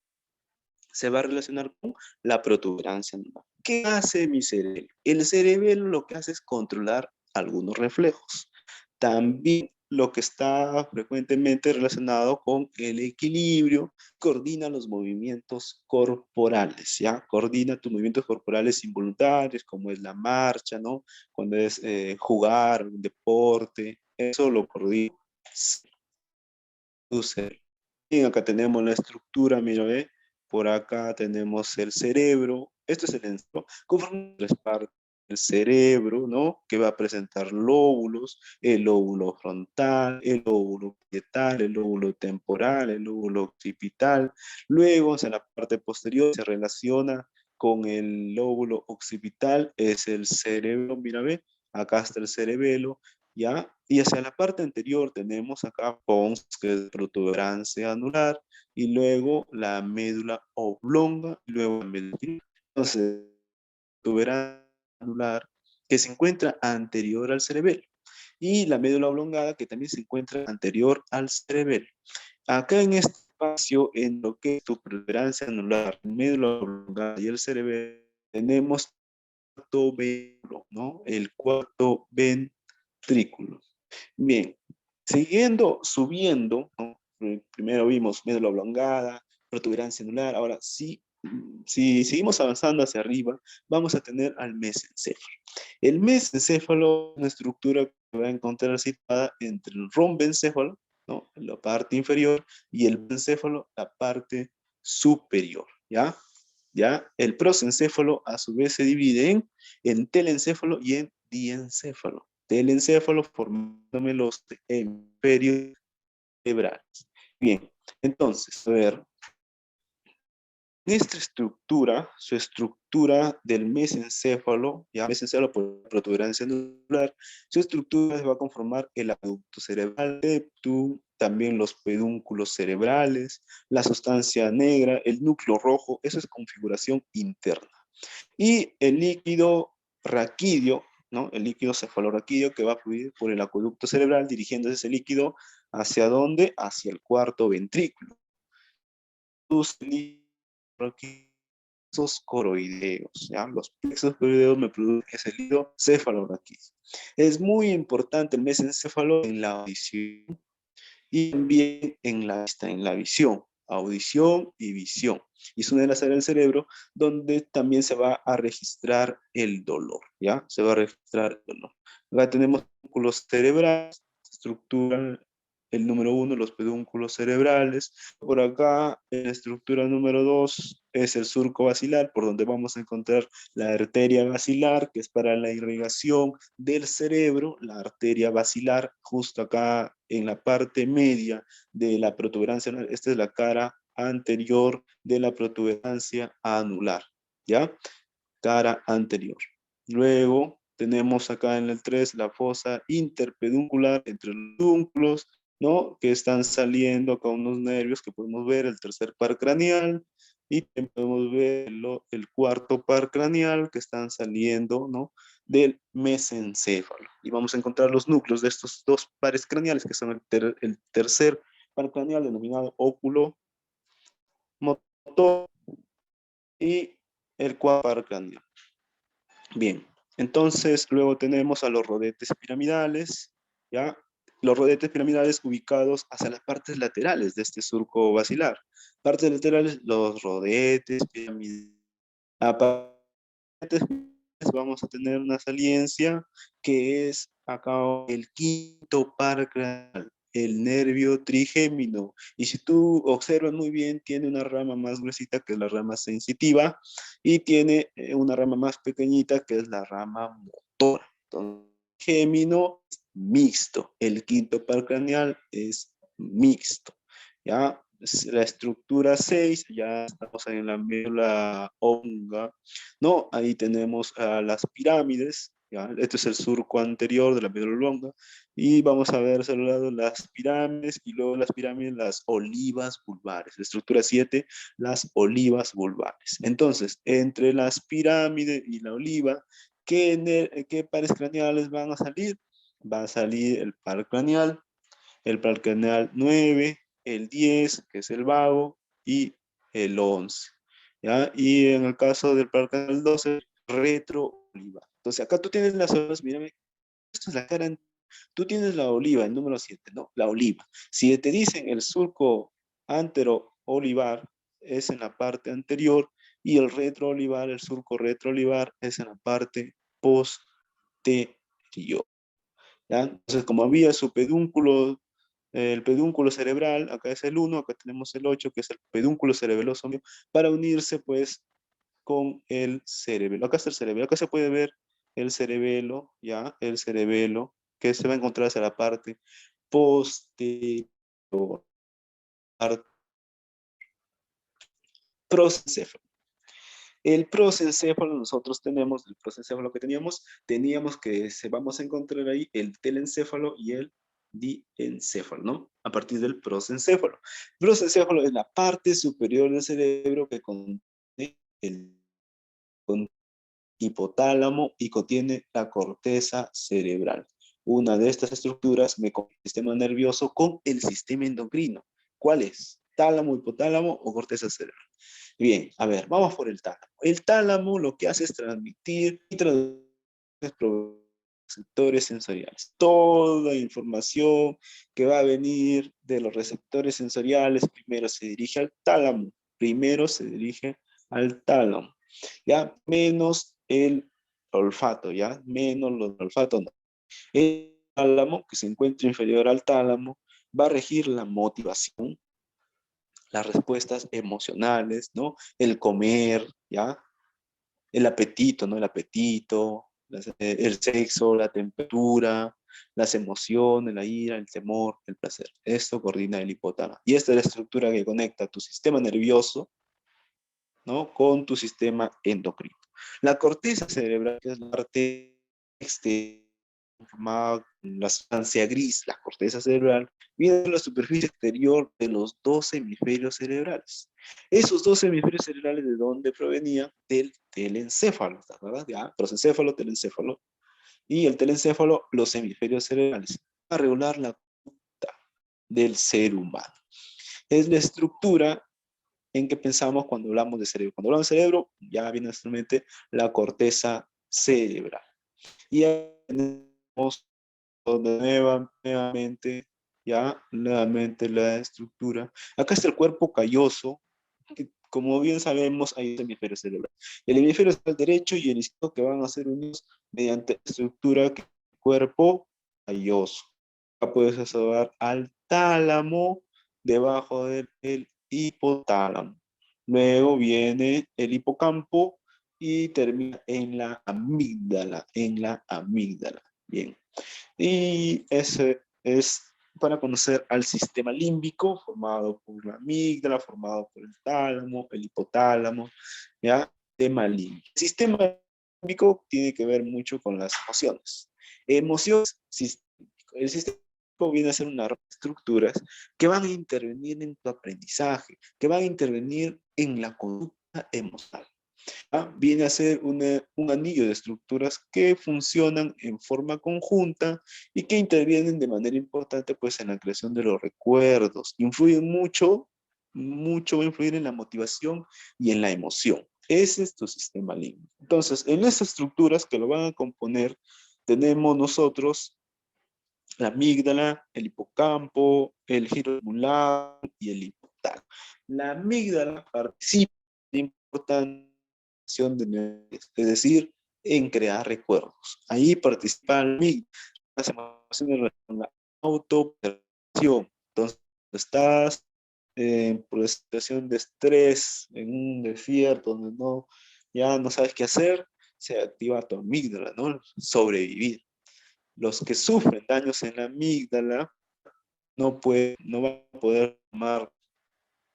se va a relacionar con la protuberancia anular. ¿Qué hace mi cerebelo? El cerebelo lo que hace es controlar algunos reflejos. También lo que está frecuentemente relacionado con el equilibrio, coordina los movimientos corporales, ¿ya? Coordina tus movimientos corporales involuntarios, como es la marcha, ¿no? Cuando es jugar, un deporte, eso lo coordina tu cerebro. Y acá tenemos la estructura, mira, ve, por acá tenemos el cerebro, esto es el cerebro, conforma tres partes. El cerebro, ¿no? Que va a presentar lóbulos, el lóbulo frontal, el lóbulo parietal, el lóbulo temporal, el lóbulo occipital. Luego, hacia la parte posterior, se relaciona con el lóbulo occipital, es el cerebro, mira, ve, acá está el cerebelo, ¿ya? Y hacia la parte anterior tenemos acá pons, que es protuberancia anular, y luego la médula oblonga, y luego la médula. Entonces, protuberancia anular, que se encuentra anterior al cerebelo, y la médula oblongada, que también se encuentra anterior al cerebelo. Acá en este espacio, en lo que es tu protuberancia anular, médula oblongada y el cerebelo, tenemos cuarto ventrículo, ¿no? El cuarto ventrículo. Bien, siguiendo, subiendo, ¿no? Primero vimos médula oblongada, protuberancia anular, ahora sí, si seguimos avanzando hacia arriba, vamos a tener al mesencéfalo. El mesencéfalo es una estructura que va a encontrar situada entre el rombencéfalo, ¿no? La parte inferior, y el encéfalo, la parte superior, ¿ya? ¿Ya? El prosencéfalo a su vez se divide en telencéfalo y en diencéfalo. Telencéfalo formándome los hemisferios cerebrales. Bien, entonces, a ver, esta estructura, su estructura del mesencéfalo, ya mesencéfalo por protuberancia anular, su estructura se va a conformar el aducto cerebral, también los pedúnculos cerebrales, la sustancia negra, el núcleo rojo, eso es configuración interna. Y el líquido raquídeo, ¿no? El líquido cefalorraquídeo que va a fluir por el acueducto cerebral, dirigiéndose ese líquido hacia dónde? Hacia el cuarto ventrículo. Los plexos coroideos, ¿ya? Los plexos coroideos me producen ese líquido cefalorraquídeo. Es muy importante el mesencéfalo en la audición y también en la vista, en la visión, audición y visión. Y es una de las áreas del cerebro donde también se va a registrar el dolor, ¿ya? Se va a registrar el dolor. Acá tenemos pedúnculos cerebrales, estructura el número 1, los pedúnculos cerebrales. Por acá, en la estructura número 2, es el surco basilar, por donde vamos a encontrar la arteria basilar, que es para la irrigación del cerebro, la arteria basilar, justo acá en la parte media de la protuberancia anular. Esta es la cara anterior de la protuberancia anular, ¿ya? Cara anterior. Luego Tenemos acá en el 3 la fosa interpeduncular entre los pedúnculos, ¿no? Que están saliendo acá unos nervios que podemos ver, el tercer par craneal, y también podemos ver el cuarto par craneal que están saliendo, ¿no? Del mesencéfalo. Y vamos a encontrar los núcleos de estos dos pares craneales, que son el tercer par craneal, denominado óculo motor, y el cuarto par craneal. Bien, entonces luego tenemos a los rodetes piramidales, ¿ya? Los rodetes piramidales ubicados hacia las partes laterales de este surco basilar. Partes laterales, los rodetes piramidales. A partes vamos a tener una saliencia que es acá el quinto par craneal, el nervio trigémino. Y si tú observas muy bien, tiene una rama más gruesita que es la rama sensitiva y tiene una rama más pequeñita que es la rama motora. Entonces, trigémino es mixto. El quinto par craneal es mixto. ¿Ya? La estructura 6, ya estamos en la médula ósea, ¿no? Ahí tenemos las pirámides, ¿ya? Este es el surco anterior de la médula ósea, y vamos a ver a su lado las pirámides, y luego las pirámides, las olivas vulvares. La estructura 7, las olivas vulvares. Entonces, entre las pirámides y la oliva, ¿qué pares craneales van a salir? Va a salir el par craneal 9, el 10, que es el vago, y el 11. ¿Ya? Y en el caso del par craneal 12, retrooliva. Entonces, acá tú tienes las hojas, mírame, esto es la cara, tú tienes la oliva, el número 7, ¿no? La oliva. Si te dicen el surco antero-olivar es en la parte anterior y el retroolivar, el surco retroolivar es en la parte posterior. ¿Ya? Entonces, como había su pedúnculo, el pedúnculo cerebral, acá es el 1, acá tenemos el 8, que es el pedúnculo cerebeloso, para unirse pues con el cerebelo. Acá está el cerebelo, acá se puede ver el cerebelo, ¿ya? El cerebelo, que se va a encontrar hacia la parte posterior. Prosencéfalo. El prosencéfalo, nosotros tenemos, el prosencéfalo que teníamos que vamos a encontrar ahí el telencéfalo y el diencéfalo, ¿no? A partir del prosencéfalo. El prosencéfalo es la parte superior del cerebro que contiene el hipotálamo y contiene la corteza cerebral. Una de estas estructuras me conecta el sistema nervioso con el sistema endocrino. ¿Cuál es? ¿Tálamo, hipotálamo o corteza cerebral? Bien, a ver, vamos por el tálamo. El tálamo lo que hace es transmitir y traducir receptores sensoriales. Toda información que va a venir de los receptores sensoriales primero se dirige al tálamo. Primero se dirige al tálamo. ¿Ya? Menos el olfato, ¿ya? Menos el olfato, no. El tálamo, que se encuentra inferior al tálamo, va a regir la motivación, las respuestas emocionales, ¿no? El comer, ¿ya? El apetito, ¿no? El apetito, el sexo, la temperatura, las emociones, la ira, el temor, el placer. Esto coordina el hipotálamo. Y esta es la estructura que conecta tu sistema nervioso, ¿no? Con tu sistema endocrino. La corteza cerebral, que es la parte externa, formada con la sustancia gris, la corteza cerebral, viene de la superficie exterior de los dos hemisferios cerebrales. Esos dos hemisferios cerebrales, ¿de dónde provenían? Del telencéfalo, ¿verdad? Ya, prosencéfalo, telencéfalo. Y el telencéfalo, los hemisferios cerebrales, para regular la conducta del ser humano. Es la estructura en que pensamos cuando hablamos de cerebro. Cuando hablamos de cerebro, ya viene a nuestra mente la corteza cerebral. Y ya tenemos nuevamente, ya, nuevamente la estructura. Acá está el cuerpo calloso, que como bien sabemos, hay dos hemisferios cerebrales. El hemisferio cerebral derecho y el izquierdo que van a ser unidos mediante la estructura que cuerpo calloso. Acá puedes observar al tálamo debajo del hipotálamo. Luego viene el hipocampo y termina en la amígdala. Bien. Y ese es para conocer al sistema límbico formado por la amígdala, formado por el tálamo, el hipotálamo, ¿ya? Sistema límbico. El sistema límbico tiene que ver mucho con las emociones. Emociones, el sistema límbico viene a ser una red de estructuras que van a intervenir en tu aprendizaje, que van a intervenir en la conducta emocional. Viene a ser un anillo de estructuras que funcionan en forma conjunta y que intervienen de manera importante pues, en la creación de los recuerdos. Influyen mucho, mucho va a influir en la motivación y en la emoción. Ese es tu sistema límbico. Entonces, en esas estructuras que lo van a componer, tenemos nosotros la amígdala, el hipocampo, el giro cingulado y el hipotálamo. La amígdala participa en importante es decir, en crear recuerdos. Ahí participa la amígdala, las emociones con la autopercepción. Entonces, estás por la situación de estrés, en un desierto donde ya no sabes qué hacer, se activa tu amígdala, ¿no? Sobrevivir. Los que sufren daños en la amígdala no van a poder tomar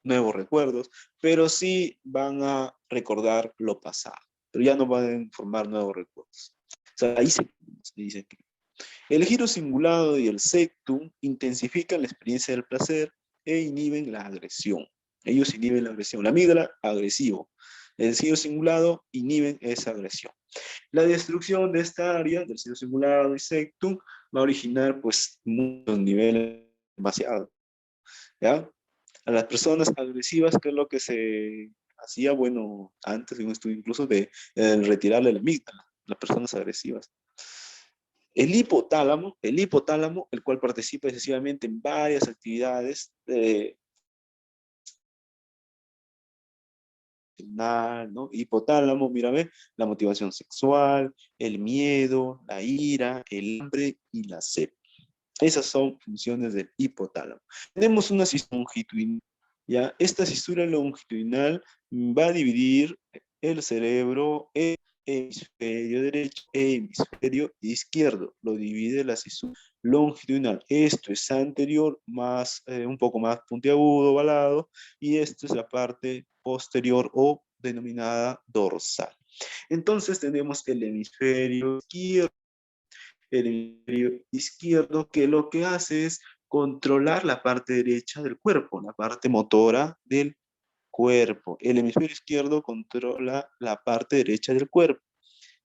nuevos recuerdos, pero sí van a recordar lo pasado, pero ya no van a formar nuevos recuerdos. O sea, ahí se dice que el giro cingulado y el septum intensifican la experiencia del placer e inhiben la agresión. Ellos inhiben la agresión. La amígdala, agresivo. El giro cingulado inhiben esa agresión. La destrucción de esta área, del giro cingulado y septum, va a originar pues muchos niveles demasiado. ¿Ya? A las personas agresivas, que es lo que se hacía, bueno, antes de un estudio incluso de retirarle la amígdala, las personas agresivas. El hipotálamo, el cual participa excesivamente en varias actividades ¿no? Hipotálamo, mírame, la motivación sexual, el miedo, la ira, el hambre y la sed. Esas son funciones del hipotálamo. Tenemos una cisura longitudinal. ¿Ya? Esta cisura longitudinal va a dividir el cerebro en hemisferio derecho e hemisferio izquierdo. Lo divide la cisura longitudinal. Esto es anterior, un poco más puntiagudo, ovalado, y esto es la parte posterior o denominada dorsal. Entonces tenemos el hemisferio izquierdo, que lo que hace es controlar la parte derecha del cuerpo, la parte motora del cuerpo. El hemisferio izquierdo controla la parte derecha del cuerpo,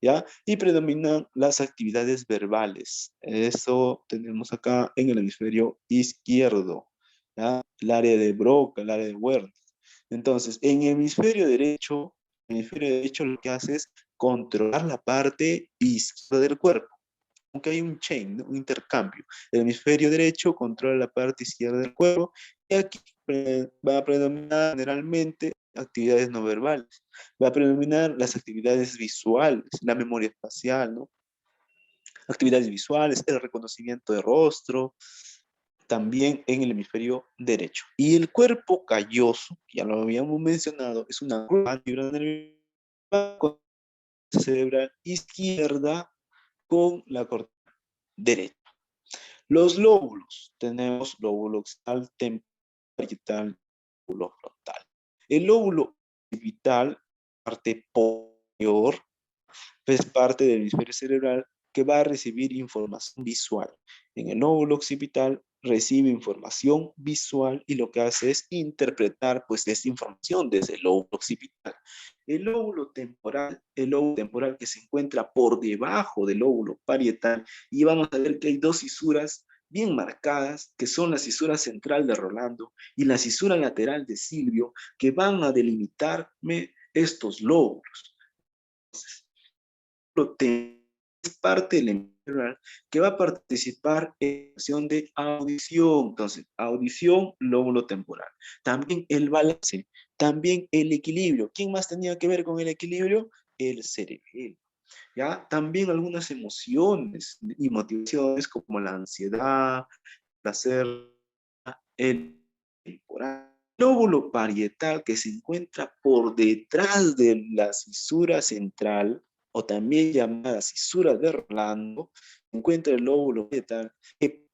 ¿ya? Y predominan las actividades verbales. Eso tenemos acá en el hemisferio izquierdo, ¿ya? El área de Broca, el área de Werner. Entonces, en el hemisferio derecho lo que hace es controlar la parte izquierda del cuerpo, aunque hay un chain, ¿no? Un intercambio. El hemisferio derecho controla la parte izquierda del cuerpo y aquí va a predominar generalmente actividades no verbales. Va a predominar las actividades visuales, la memoria espacial, ¿no? Actividades visuales, el reconocimiento de rostro, también en el hemisferio derecho. Y el cuerpo calloso, ya lo habíamos mencionado, es una fibra nerviosa cerebral izquierda con la corteza derecha. Los lóbulos, tenemos lóbulo occipital, temporal, parietal, lóbulo frontal. El lóbulo occipital, parte posterior, es parte del hemisferio cerebral que va a recibir información visual. En el lóbulo occipital recibe información visual y lo que hace es interpretar pues esta información desde el lóbulo occipital. El lóbulo temporal que se encuentra por debajo del lóbulo parietal, y vamos a ver que hay dos cisuras bien marcadas, que son la cisura central de Rolando y la cisura lateral de Silvio, que van a delimitarme estos lóbulos. Es parte del hemisferio que va a participar en la acción de audición. Entonces, audición, lóbulo temporal. También el balance, también el equilibrio. ¿Quién más tenía que ver con el equilibrio? El cerebelo. ¿Ya? También algunas emociones y motivaciones como la ansiedad, placer, el temporal. Lóbulo parietal, que se encuentra por detrás de la cisura central, o también llamada cisura de Rolando, se encuentra el lóbulo parietal, que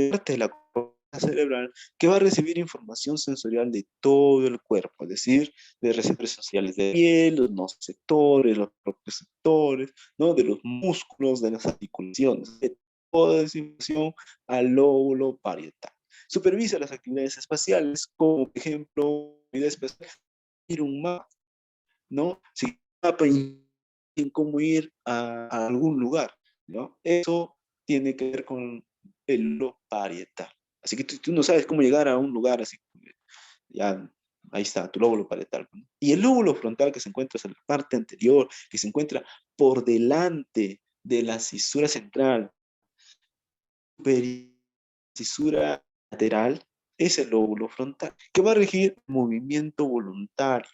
parte de la cerebral que va a recibir información sensorial de todo el cuerpo, es decir, de receptores sensoriales de la piel, los nociceptores, los proprioceptores, ¿no? De los músculos, de las articulaciones, de toda esa información al lóbulo parietal. Supervisa las actividades espaciales, como por ejemplo, actividad espacial, ir un mapa, ¿no? Si mapa en cómo ir a algún lugar, ¿no? Eso tiene que ver con el lóbulo parietal. Así que tú no sabes cómo llegar a un lugar así, ya ahí está, tu lóbulo parietal, ¿no? Y el lóbulo frontal que se encuentra en la parte anterior, que se encuentra por delante de la cisura central, cisura lateral, es el lóbulo frontal, que va a regir movimiento voluntario.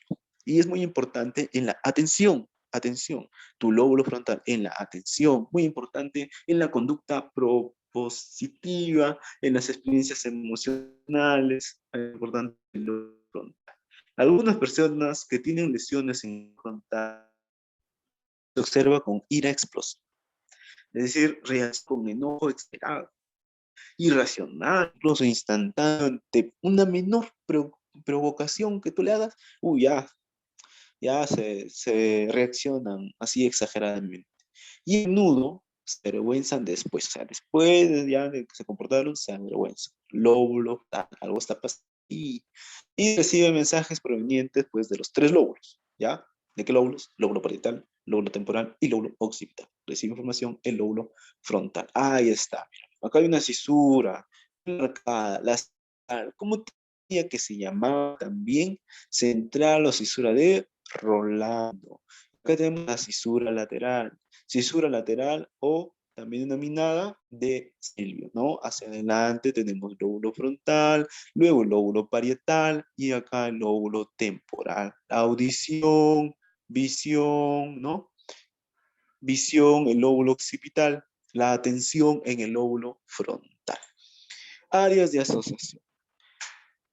Y es muy importante en la atención, atención, tu lóbulo frontal en la atención, muy importante en la conducta propositiva, en las experiencias emocionales, es importante el lóbulo frontal. Algunas personas que tienen lesiones en frontal se observa con ira explosiva, es decir, reacción con enojo exagerado, irracional, incluso instantáneo, ante una menor provocación que tú le hagas, ya se reaccionan así exageradamente. Y a menudo se avergüenzan después, o sea, después ya de que se comportaron, se avergüenzan. Lóbulo, tal, algo está pasando. Y recibe mensajes provenientes pues de los tres lóbulos, ¿ya? ¿De qué lóbulos? Lóbulo parietal, lóbulo temporal y lóbulo occipital. Recibe información el lóbulo frontal. Ahí está, mira. Acá hay una cisura marcada, ¿cómo tenía que se llamaba también? Central o cisura de Rolando. Acá tenemos la cisura lateral o también denominada de Silvio, ¿no? Hacia adelante tenemos el lóbulo frontal, luego el lóbulo parietal y acá el lóbulo temporal. La audición, visión, ¿no? Visión, el lóbulo occipital, la atención en el lóbulo frontal. Áreas de asociación.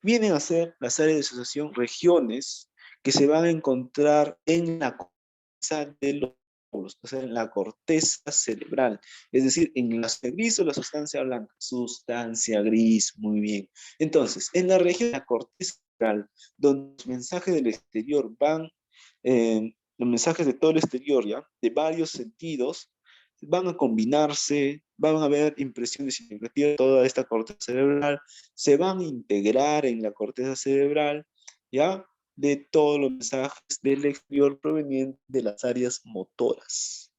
Vienen a ser las áreas de asociación regiones que se van a encontrar en la corteza de los lóbulos, o sea, en la corteza cerebral, es decir, en la gris o la sustancia blanca, sustancia gris, muy bien. Entonces, en la región de la corteza cerebral, donde los mensajes del exterior van, los mensajes de todo el exterior, ¿ya? De varios sentidos, van a combinarse, van a haber impresiones significativas de toda esta corteza cerebral, se van a integrar en la corteza cerebral, ¿ya? De todos los mensajes del exterior provenientes de las áreas motoras.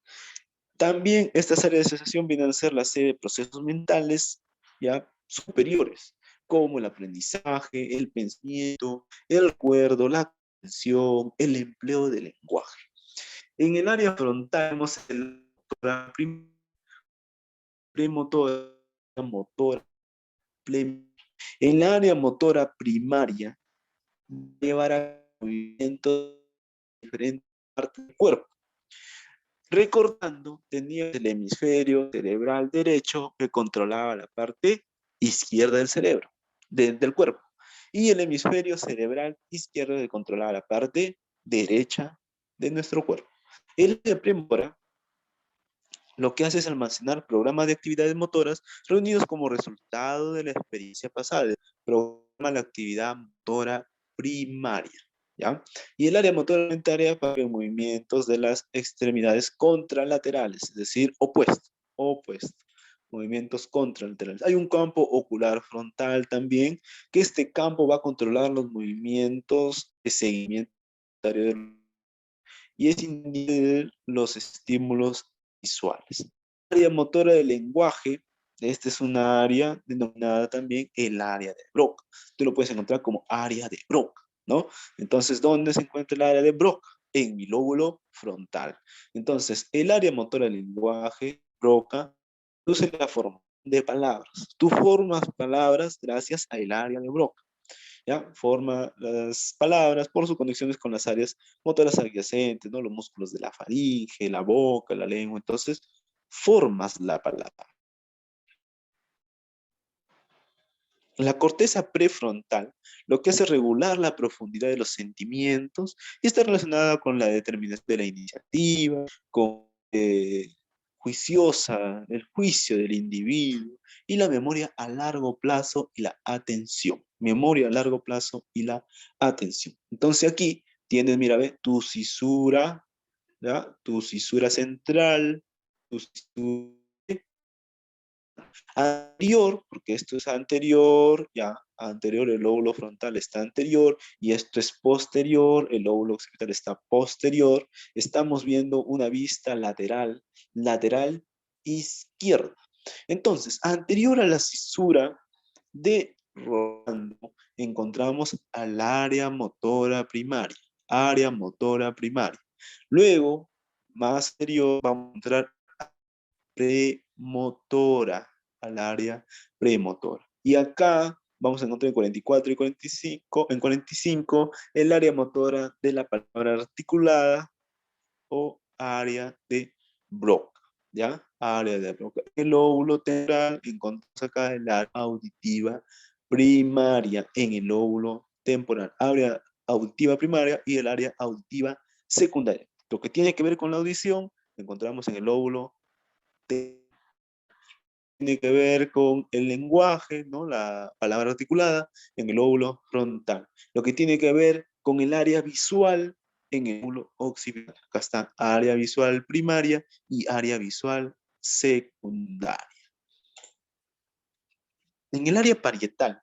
También estas áreas de asociación vienen a ser la serie de procesos mentales, ¿ya? Superiores, como el aprendizaje, el pensamiento, el recuerdo, la atención, el empleo del lenguaje. En el área frontal tenemos el premotora, motora, en la área motora primaria llevará movimientos de diferentes partes del cuerpo. Recordando, tenía el hemisferio cerebral derecho que controlaba la parte izquierda del cerebro, del cuerpo, y el hemisferio cerebral izquierdo que controlaba la parte derecha de nuestro cuerpo. El área premotora lo que hace es almacenar programas de actividades motoras reunidos como resultado de la experiencia pasada. Programa la actividad motora primaria, ¿ya? Y el área motora alimentaria para los movimientos de las extremidades contralaterales, es decir, opuesto. Movimientos contralaterales. Hay un campo ocular frontal también, que este campo va a controlar los movimientos de seguimiento y es inhibir los estímulos visuales. El área motora del lenguaje, esta es una área denominada también el área de Broca. Tú lo puedes encontrar como área de Broca, ¿no? Entonces, ¿dónde se encuentra el área de Broca? En mi lóbulo frontal. Entonces, el área motora del lenguaje, Broca, produce la forma de palabras. Tú formas palabras gracias al área de Broca. ¿Ya? Forma las palabras por sus conexiones con las áreas motoras adyacentes, ¿no? Los músculos de la faringe, la boca, la lengua. Entonces, formas la palabra. La corteza prefrontal lo que hace es regular la profundidad de los sentimientos y está relacionada con la determinación de la iniciativa, con juiciosa, el juicio del individuo, y la memoria a largo plazo y la atención. Memoria a largo plazo y la atención. Entonces aquí tienes, mira, ve, tu cisura, ¿ya? Tu cisura central, tu cisura anterior, porque esto es anterior, ya, anterior, el lóbulo frontal está anterior, y esto es posterior, el lóbulo occipital está posterior. Estamos viendo una vista lateral, lateral izquierda. Entonces, anterior a la cisura de Rolando, encontramos al área motora primaria, área motora primaria. Luego, más anterior, vamos a encontrar premotora, al área premotora. Y acá vamos a encontrar en 44 y 45, en 45 el área motora de la palabra articulada o área de Broca, ¿ya? Área de Broca. El lóbulo temporal, encontramos acá el área auditiva primaria en el lóbulo temporal, área auditiva primaria y el área auditiva secundaria. Lo que tiene que ver con la audición, encontramos en el lóbulo tiene que ver con el lenguaje, ¿no? La palabra articulada en el lóbulo frontal. Lo que tiene que ver con el área visual en el lóbulo occipital. Acá está área visual primaria y área visual secundaria. En el área parietal,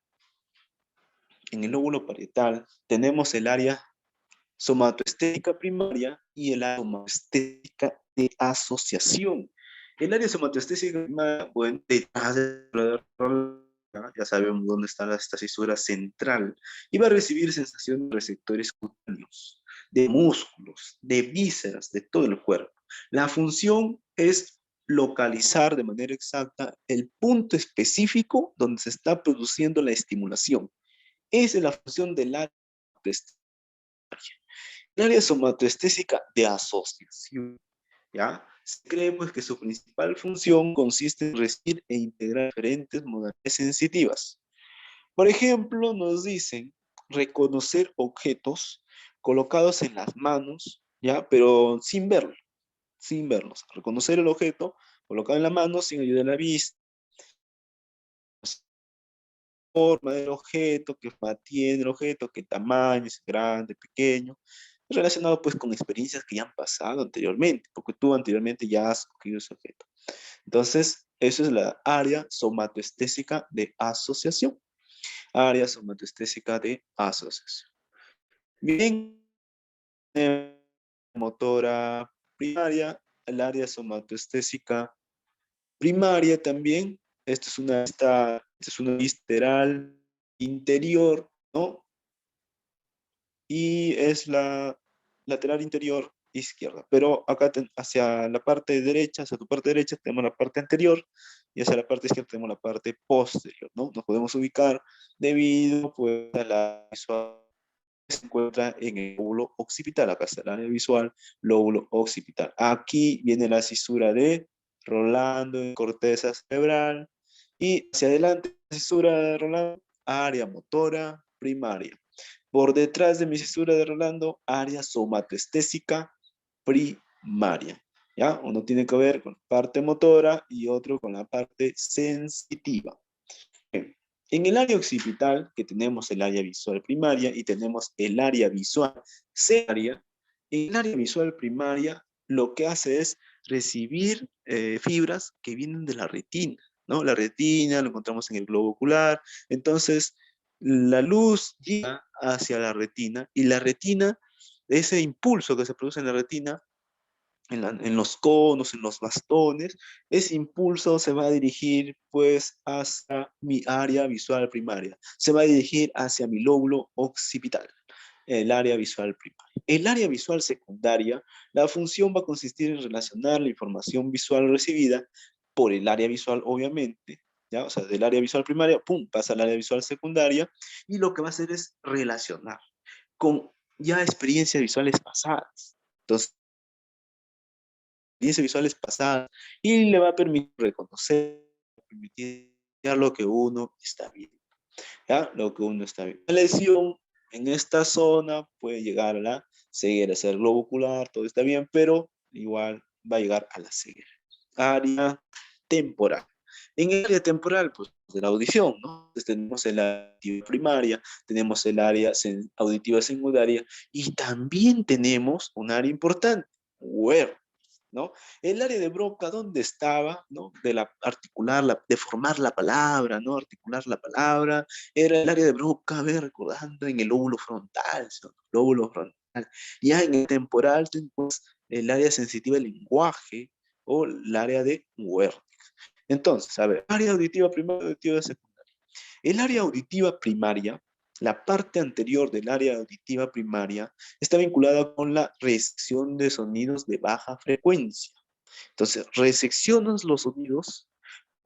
en el lóbulo parietal, tenemos el área somatoestética primaria y el área somatoestética de asociación. El área somatoestética primaria, bueno, detrás de ya sabemos dónde está esta cisura central y va a recibir sensación de receptores cutáneos, de músculos, de vísceras, de todo el cuerpo. La función es localizar de manera exacta el punto específico donde se está produciendo la estimulación. Esa es la función del área somatoestética. El área somatoestésica de asociación, ¿ya? Se cree pues que su principal función consiste en recibir e integrar diferentes modalidades sensitivas. Por ejemplo, nos dicen reconocer objetos colocados en las manos, ¿ya? Pero sin verlos. Reconocer el objeto colocado en la mano sin ayuda de la vista, forma del objeto, qué forma tiene el objeto, qué tamaño, es grande, pequeño, relacionado pues con experiencias que ya han pasado anteriormente, porque tú anteriormente ya has cogido ese objeto. Entonces, eso es la área somatoestésica de asociación. Área somatoestésica de asociación. Bien, motora primaria, el área somatoestésica primaria también. Esto es una visceral interior, ¿no? Y es la lateral interior izquierda. Pero acá hacia la parte derecha, hacia tu parte derecha, tenemos la parte anterior y hacia la parte izquierda tenemos la parte posterior, ¿no? Nos podemos ubicar debido pues, a la visual que se encuentra en el lóbulo occipital. Acá está el área visual, lóbulo occipital. Aquí viene la cisura de Rolando en corteza cerebral y hacia adelante la cisura de Rolando, área motora primaria. Por detrás de mi cisura de Rolando, área somatoestésica primaria. ¿Ya? Uno tiene que ver con la parte motora y otro con la parte sensitiva. Bien. En el área occipital, que tenemos el área visual primaria y tenemos el área visual secundaria, en el área visual primaria lo que hace es recibir fibras que vienen de la retina, ¿no? La retina lo encontramos en el globo ocular, entonces la luz llega hacia la retina y la retina, ese impulso que se produce en la retina, en los conos, en los bastones, ese impulso se va a dirigir pues hacia mi área visual primaria, se va a dirigir hacia mi lóbulo occipital, el área visual primaria. El área visual secundaria, la función va a consistir en relacionar la información visual recibida por el área visual, obviamente, ¿ya? O sea, del área visual primaria, pum, pasa al área visual secundaria, y lo que va a hacer es relacionar con ya experiencias visuales pasadas. Entonces, experiencias visuales pasadas y le va a permitir reconocer, permitir lo que uno está viendo, ¿ya? Lo que uno está viendo. La lesión en esta zona puede llegar a la ceguera, ser globo ocular, todo está bien, pero igual va a llegar a la ceguera. Área temporal. En el área temporal, pues de la audición, ¿no? Entonces, tenemos el área auditiva primaria, tenemos el área auditiva secundaria y también tenemos un área importante, where, ¿no? El área de Broca, ¿dónde estaba? ¿No? De la articular, de formar la palabra, ¿no? Articular la palabra, era el área de Broca, a ver, recordando en el lóbulo frontal, ¿no? Lóbulo frontal. Ya en el temporal tenemos el área sensitiva del lenguaje o el área de Wernicke. Entonces, a ver, área auditiva primaria, auditiva secundaria. El área auditiva primaria, la parte anterior del área auditiva primaria, está vinculada con la recepción de sonidos de baja frecuencia. Entonces, reseccionas los sonidos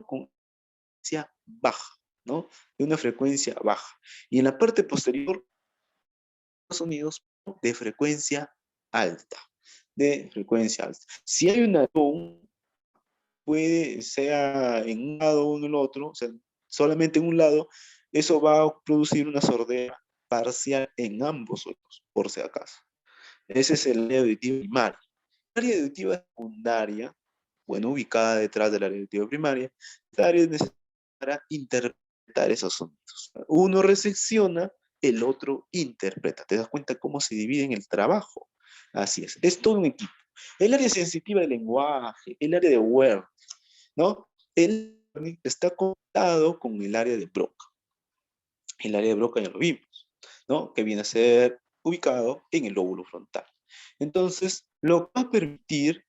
con frecuencia baja, ¿no? De una frecuencia baja. Y en la parte posterior, los sonidos de frecuencia alta. De frecuencia alta. Si hay una puede, sea en un lado o en el otro, o sea, solamente en un lado, eso va a producir una sordera parcial en ambos oídos, por si acaso. Ese es el área auditiva primaria. El área auditiva secundaria, bueno, ubicada detrás del área auditiva primaria, esta área es necesaria para interpretar esos sonidos. Uno resecciona, el otro interpreta. ¿Te das cuenta cómo se divide en el trabajo? Así es todo un equipo. El área sensitiva del lenguaje, el área de Wernicke, ¿no? El está conectado con el área de Broca. El área de Broca ya lo vimos, ¿no? Que viene a ser ubicado en el lóbulo frontal. Entonces, lo que va a permitir,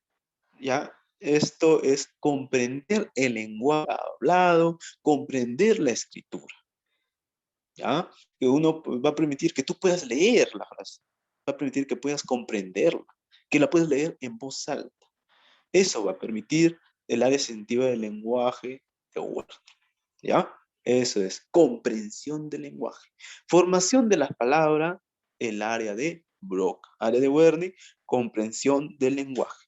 ya, esto es comprender el lenguaje hablado, comprender la escritura, ¿ya? Que uno va a permitir que tú puedas leer la frase, va a permitir que puedas comprenderla, que la puedas leer en voz alta. Eso va a permitir el área sensitiva del lenguaje de Word, ¿ya? Eso es, comprensión del lenguaje. Formación de las palabras, el área de Broca. Área de Wernicke, comprensión del lenguaje.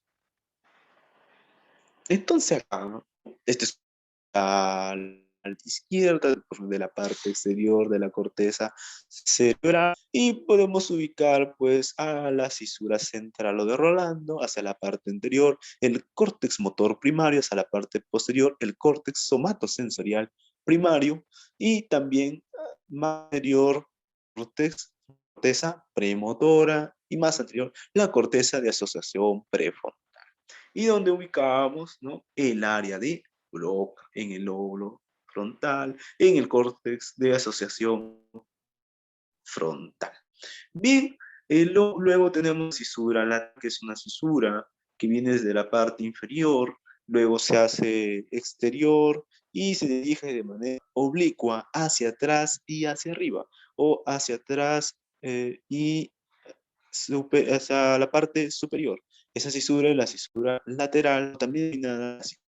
Entonces acá, ¿no? Este es a la izquierda de la parte exterior de la corteza cerebral y podemos ubicar pues a la cisura central o de Rolando hacia la parte anterior, el córtex motor primario hacia la parte posterior, el córtex somatosensorial primario y también más anterior corteza premotora y más anterior la corteza de asociación prefrontal. Y donde ubicábamos, ¿no? El área de Broca en el lóbulo frontal, en el córtex de asociación frontal. Bien, luego tenemos cisura lateral, que es una cisura que viene desde la parte inferior, luego se hace exterior y se dirige de manera oblicua hacia atrás y hacia arriba, o hacia atrás y hacia la parte superior. Esa cisura es la cisura lateral, también denominada cisura.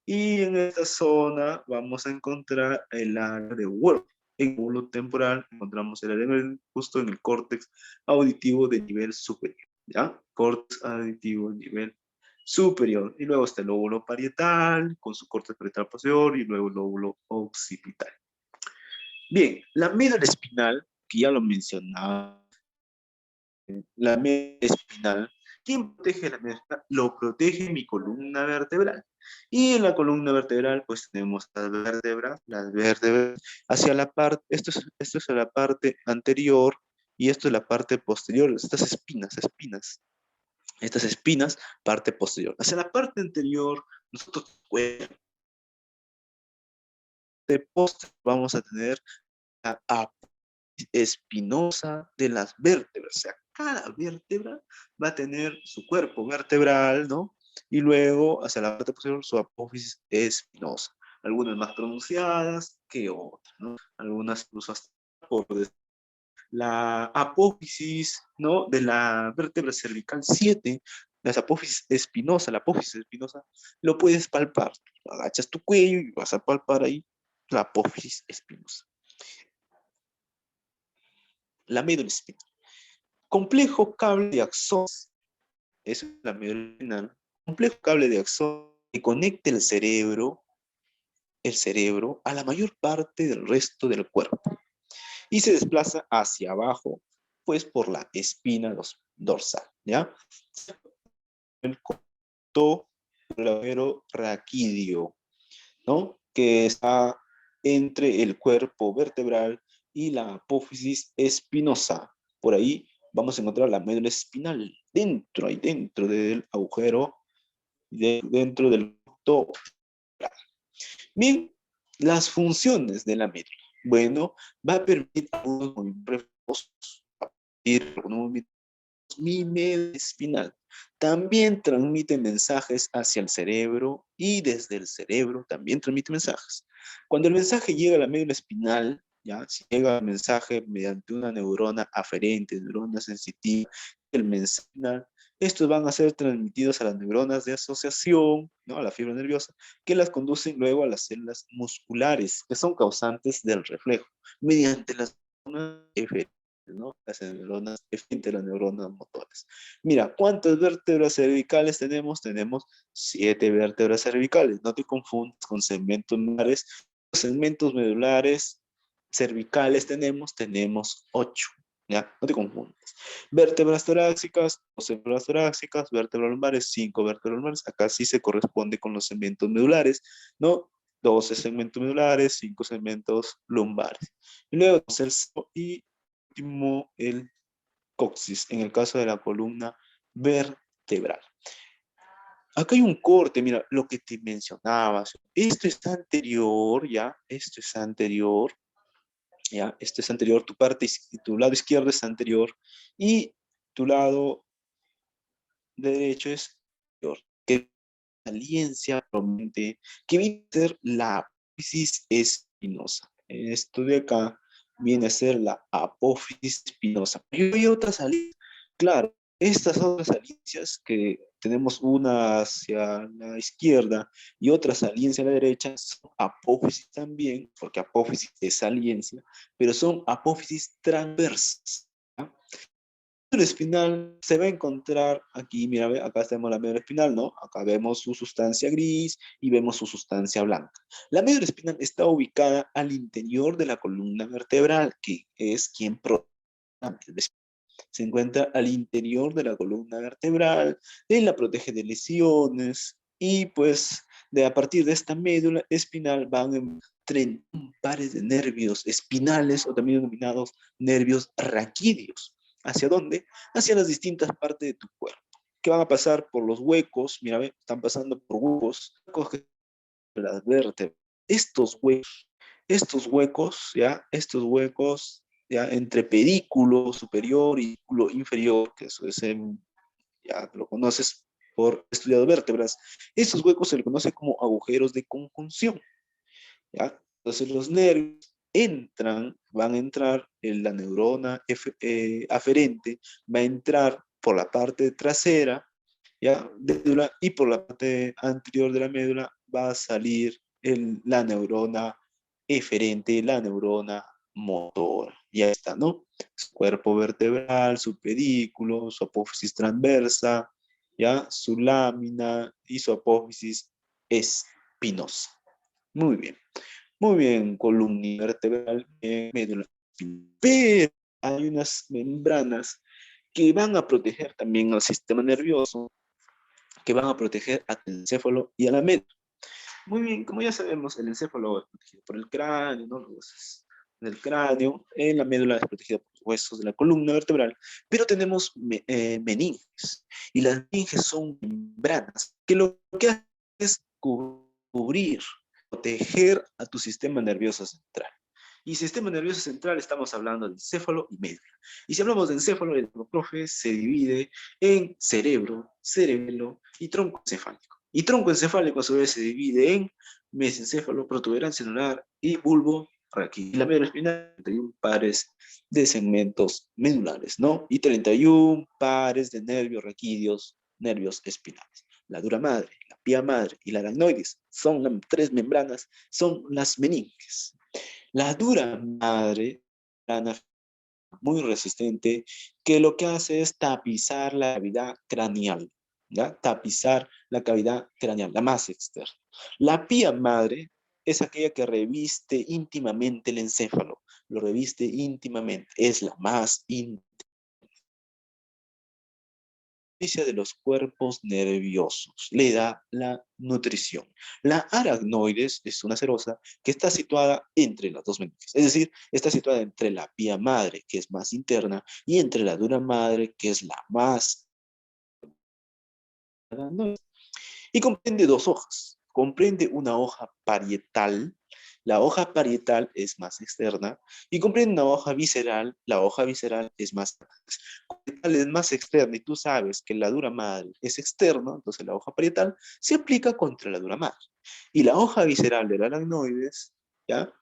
Y en esta zona vamos a encontrar el área de Wernicke. En el lóbulo temporal encontramos el área justo en el córtex auditivo de nivel superior, ¿ya? Córtex auditivo de nivel superior. Y luego está el lóbulo parietal con su córtex parietal posterior y luego el lóbulo occipital. Bien, la médula espinal, que ya lo mencionaba, la médula espinal, ¿quién protege la médula espinal? Lo protege mi columna vertebral. Y en la columna vertebral, pues tenemos las vértebras hacia la parte, esto es la parte anterior y esto es la parte posterior, estas espinas, parte posterior. Hacia la parte anterior, nosotros de postre vamos a tener la espinosa de las vértebras. O sea, cada vértebra va a tener su cuerpo vertebral, ¿no? Y luego, hacia la parte posterior, su apófisis espinosa. Algunas más pronunciadas que otras, ¿no? Algunas incluso hasta por la apófisis, ¿no? De la vértebra cervical 7, la apófisis espinosa, lo puedes palpar. Agachas tu cuello y vas a palpar ahí la apófisis espinosa. La médula espinal. Complejo cable de axón, es la médula espinal, complejo cable de axón que conecta el cerebro a la mayor parte del resto del cuerpo y se desplaza hacia abajo, pues por la espina dorsal, ¿ya? El conducto glabero raquídeo, ¿no? Que está entre el cuerpo vertebral y la apófisis espinosa. Por ahí vamos a encontrar la médula espinal, dentro, ahí dentro del agujero, dentro del ducto. Bien, las funciones de la médula. Bueno, va a permitir algunos movimientos, algunos movimientos mi médula espinal. También transmite mensajes hacia el cerebro y desde el cerebro también transmite mensajes. Cuando el mensaje llega a la médula espinal, ya, si llega el mensaje mediante una neurona aferente, neurona sensitiva, el mensaje final, estos van a ser transmitidos a las neuronas de asociación, ¿no? A la fibra nerviosa, que las conducen luego a las células musculares, que son causantes del reflejo, mediante las neuronas eferentes, ¿no? Las neuronas eferentes, las neuronas motoras. Mira, ¿cuántas vértebras cervicales tenemos? Tenemos 7 vértebras cervicales. No te confundas con segmentos medulares. Los segmentos medulares cervicales tenemos 8. ¿Ya? No te confundas. Vértebras torácicas, 12 vértebras torácicas, vértebras lumbares, 5 vértebras lumbares. Acá sí se corresponde con los segmentos medulares, ¿no? 12 segmentos medulares, 5 segmentos lumbares. Y luego el y último el coxis, en el caso de la columna vertebral. Acá hay un corte, mira, lo que te mencionabas. Esto es anterior, ¿ya? Esto es anterior, ¿ya? Esto es anterior, tu lado izquierdo es anterior y tu lado derecho es anterior. Que saliencia prominente, que viene a ser la apófisis espinosa. Esto de acá viene a ser la apófisis espinosa. Y hay otras salidas, claro, estas otras saliencias que tenemos una hacia la izquierda y otra saliencia a la derecha son apófisis también, porque apófisis es saliencia, pero son apófisis transversas. ¿Ya? Médula espinal se va a encontrar aquí, mira, acá tenemos la médula espinal, ¿no? Acá vemos su sustancia gris y vemos su sustancia blanca. La médula espinal está ubicada al interior de la columna vertebral, que es quien produce la médula espinal. Se encuentra al interior de la columna vertebral, y la protege de lesiones y pues a partir de esta médula espinal van en pares de nervios espinales o también denominados nervios raquídeos. ¿Hacia dónde? Hacia las distintas partes de tu cuerpo, que van a pasar por los huecos, mira, están pasando por huecos, las vértebras. Estos huecos, estos huecos, ya, entre pedículo superior y pedículo inferior, que eso es, ya lo conoces por estudiado vértebras, estos huecos se le conoce como agujeros de conjunción, ¿ya? Entonces los nervios van a entrar en la neurona aferente, va a entrar por la parte trasera, ¿ya? Médula, y por la parte anterior de la médula va a salir la neurona eferente, la neurona motora. Ya está, ¿no? Su cuerpo vertebral, su pedículo, su apófisis transversa, ¿ya? Su lámina y su apófisis espinosa. Muy bien. Muy bien, columna vertebral, médula. Pero hay unas membranas que van a proteger también al sistema nervioso, que van a proteger al encéfalo y a la médula. Muy bien, como ya sabemos, el encéfalo es protegido por el cráneo, ¿no? Los huesos del cráneo, en la médula es protegida por los huesos de la columna vertebral, pero tenemos meninges, y las meninges son membranas que lo que hacen es cubrir, proteger a tu sistema nervioso central. Y sistema nervioso central estamos hablando de encéfalo y médula. Y si hablamos de encéfalo, el profe se divide en cerebro, cerebelo y tronco encefálico. Y tronco encefálico a su vez se divide en mesencéfalo, protuberancia celular y bulbo raquídeo. Y la médula espinal, 31 pares de segmentos medulares, ¿no? Y 31 pares de nervios raquídeos, nervios espinales. La dura madre, la pía madre y la aracnoides son las 3 membranas, son las meninges. La dura madre, muy resistente, que lo que hace es tapizar la cavidad craneal, ¿ya? Tapizar la cavidad craneal, la más externa. La pía madre es aquella que reviste íntimamente el encéfalo, lo reviste íntimamente, es la más íntima. inicia de los cuerpos nerviosos, le da la nutrición. La aracnoides es una serosa que está situada entre las dos meninges, es decir, está situada entre la pía madre, que es más interna, y entre la dura madre, que es la más aracnoide. Y comprende dos hojas. Comprende una hoja parietal. La hoja parietal es más externa y comprende una hoja visceral. La hoja visceral es más parietal, es más externa y tú sabes que la dura madre es externa, entonces la hoja parietal se aplica contra la dura madre. Y la hoja visceral de la aracnoides, ¿ya?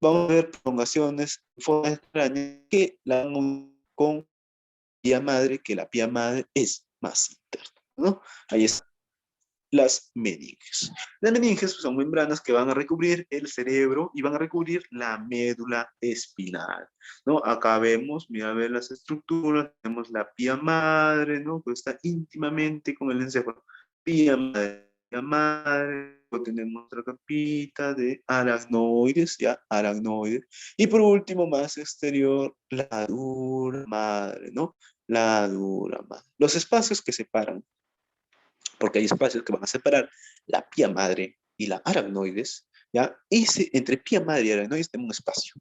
Vamos a ver prolongaciones, formas extrañas que la con pía madre, que la pía madre es más interna, ¿no? Ahí está las meninges. Las meninges son membranas que van a recubrir el cerebro y van a recubrir la médula espinal, ¿no? Acá vemos, mira, a ver las estructuras, tenemos la pía madre, ¿no? Que está íntimamente con el encéfalo. Pía madre, luego tenemos otra capita de aracnoides, ¿ya? Aracnoides. Y por último, más exterior, la dura madre, ¿no? La dura madre. Los espacios que separan porque hay espacios que van a separar la pía madre y la aracnoides, ¿ya? Ese, entre pía madre y aracnoides tenemos un espacio.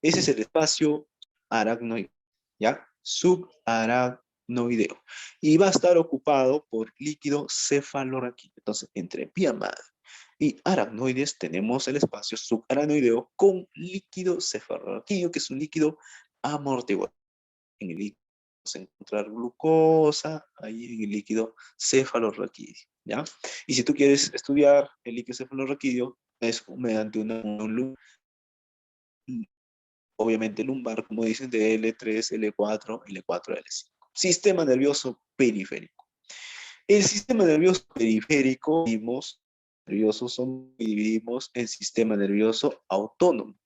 Ese es el espacio aracnoideo, ¿ya? Subaracnoideo. Y va a estar ocupado por líquido cefalorraquídeo. Entonces, entre pía madre y aracnoides tenemos el espacio subaracnoideo con líquido cefalorraquídeo, que es un líquido amortiguador. En el líquido vamos a encontrar glucosa, ahí en el líquido cefalorraquídeo, ¿ya? Y si tú quieres estudiar el líquido cefalorraquídeo, es mediante obviamente lumbar, como dicen, de L3, L4, L4, L5. Sistema nervioso periférico. El sistema nervioso periférico, dividimos en sistema nervioso autónomo.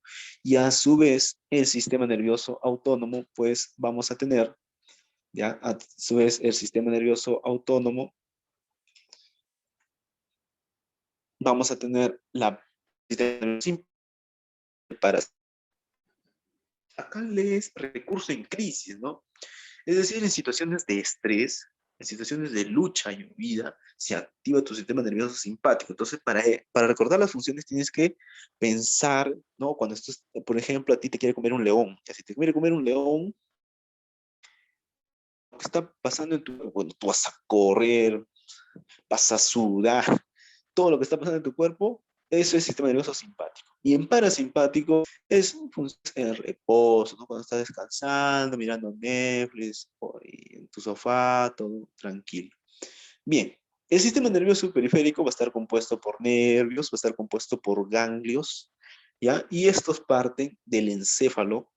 Y a su vez, el sistema nervioso autónomo, pues vamos a tener, ya, a su vez, el sistema nervioso autónomo, vamos a tener la para acá lees recurso en crisis, ¿no? Es decir, en situaciones de estrés, en situaciones de lucha y huida, se activa tu sistema nervioso simpático. Entonces, para recordar las funciones tienes que pensar, ¿no? Cuando esto, por ejemplo, a ti te quiere comer un león. Si te quiere comer un león, lo que está pasando en tu... Bueno, tú vas a correr, vas a sudar, todo lo que está pasando en tu cuerpo, eso es sistema nervioso simpático. Y en parasimpático es el reposo, ¿no? Cuando estás descansando, mirando Netflix, o en tu sofá, todo tranquilo. Bien, el sistema nervioso periférico va a estar compuesto por nervios, va a estar compuesto por ganglios, ¿ya? Y estos parten del encéfalo,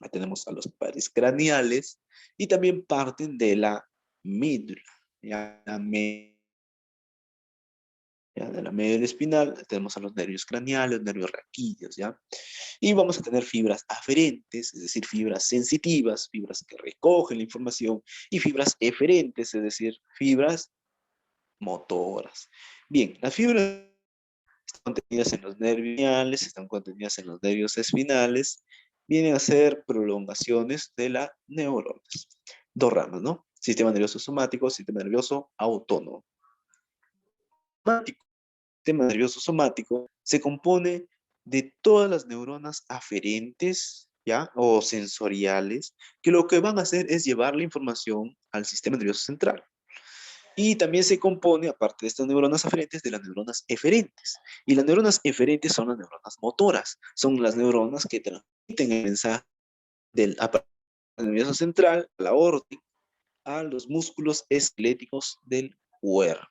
ya tenemos a los pares craneales, y también parten de la médula, ¿ya? ¿Ya? De la médula espinal tenemos a los nervios craneales, los nervios raquídeos, ¿ya? Y vamos a tener fibras aferentes, es decir, fibras sensitivas, fibras que recogen la información, y fibras eferentes, es decir, fibras motoras. Bien, las fibras están contenidas en los nervios lineales, están contenidas en los nervios espinales, vienen a ser prolongaciones de las neuronas. Dos ramas, ¿no? Sistema nervioso somático, sistema nervioso autónomo. Sistema nervioso somático se compone de todas las neuronas aferentes, ¿ya? O sensoriales, que lo que van a hacer es llevar la información al sistema nervioso central. Y también se compone, aparte de estas neuronas aferentes, de las neuronas eferentes. Y las neuronas eferentes son las neuronas motoras, son las neuronas que transmiten el mensaje del aparato nervioso central, la orden, a los músculos esqueléticos del cuerpo.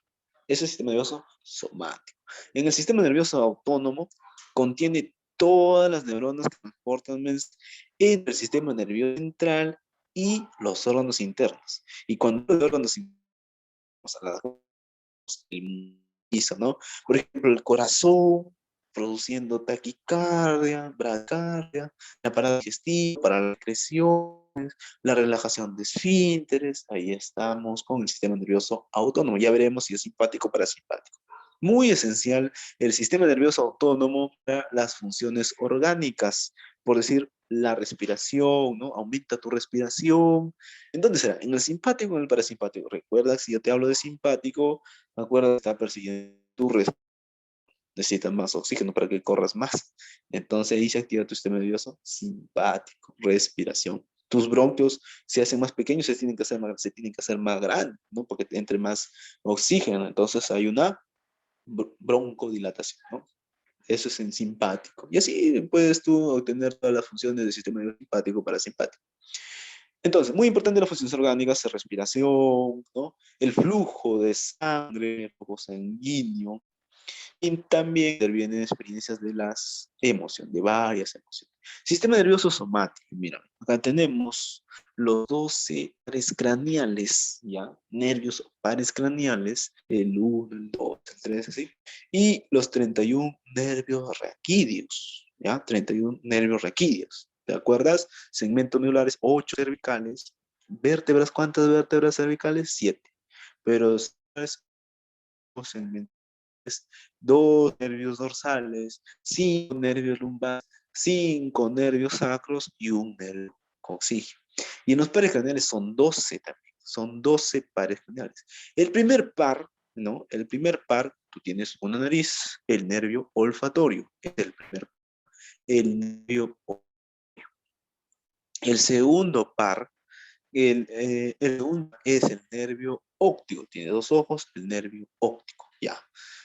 Ese es el sistema nervioso somático. En el sistema nervioso autónomo contiene todas las neuronas que transportan mensajes entre el sistema nervioso central y los órganos internos. Y cuando los órganos internos el piso, ¿no? Por ejemplo, el corazón produciendo taquicardia, bradicardia, la parada digestiva para las secreciones, la relajación de esfínteres, ahí estamos con el sistema nervioso autónomo. Ya veremos si es simpático o parasimpático. Muy esencial el sistema nervioso autónomo para las funciones orgánicas, por decir, la respiración, ¿no? Aumenta tu respiración. ¿En dónde será? ¿En el simpático o en el parasimpático? Recuerda, si yo te hablo de simpático, acuerda que está persiguiendo tu respiración. Necesitas más oxígeno para que corras más. Entonces ahí se activa tu sistema nervioso simpático, respiración. Tus bronquios se hacen más pequeños, se tienen que hacer más grandes, ¿no? Porque entre más oxígeno. Entonces hay una broncodilatación, ¿no? Eso es en simpático. Y así puedes tú obtener todas las funciones del sistema nervioso simpático, parasimpático. Entonces, muy importante las funciones orgánicas, la respiración, ¿no? El flujo de sangre, el flujo sanguíneo, y también intervienen experiencias de las emociones, de varias emociones. Sistema nervioso somático, mira, acá tenemos los 12 pares craneales, ¿ya? Nervios pares craneales, el 1, el 2, el 3, así. Y los 31 nervios raquídeos, ¿ya? 31 nervios raquídeos. ¿Te acuerdas? Segmentos medulares, 8 cervicales. Vértebras, ¿cuántas vértebras cervicales? 7. Pero segmentos, dos nervios dorsales, 5 nervios lumbares, 5 nervios sacros y un nervio coxígeo. Y en los pares craneales son 12 también, son 12 pares craneales. El primer par, ¿no? El primer par, tú tienes una nariz, el nervio olfatorio, es el primer par, el nervio olfatorio. El segundo par, el segundo es el nervio óptico, tiene dos ojos, el nervio óptico, ya.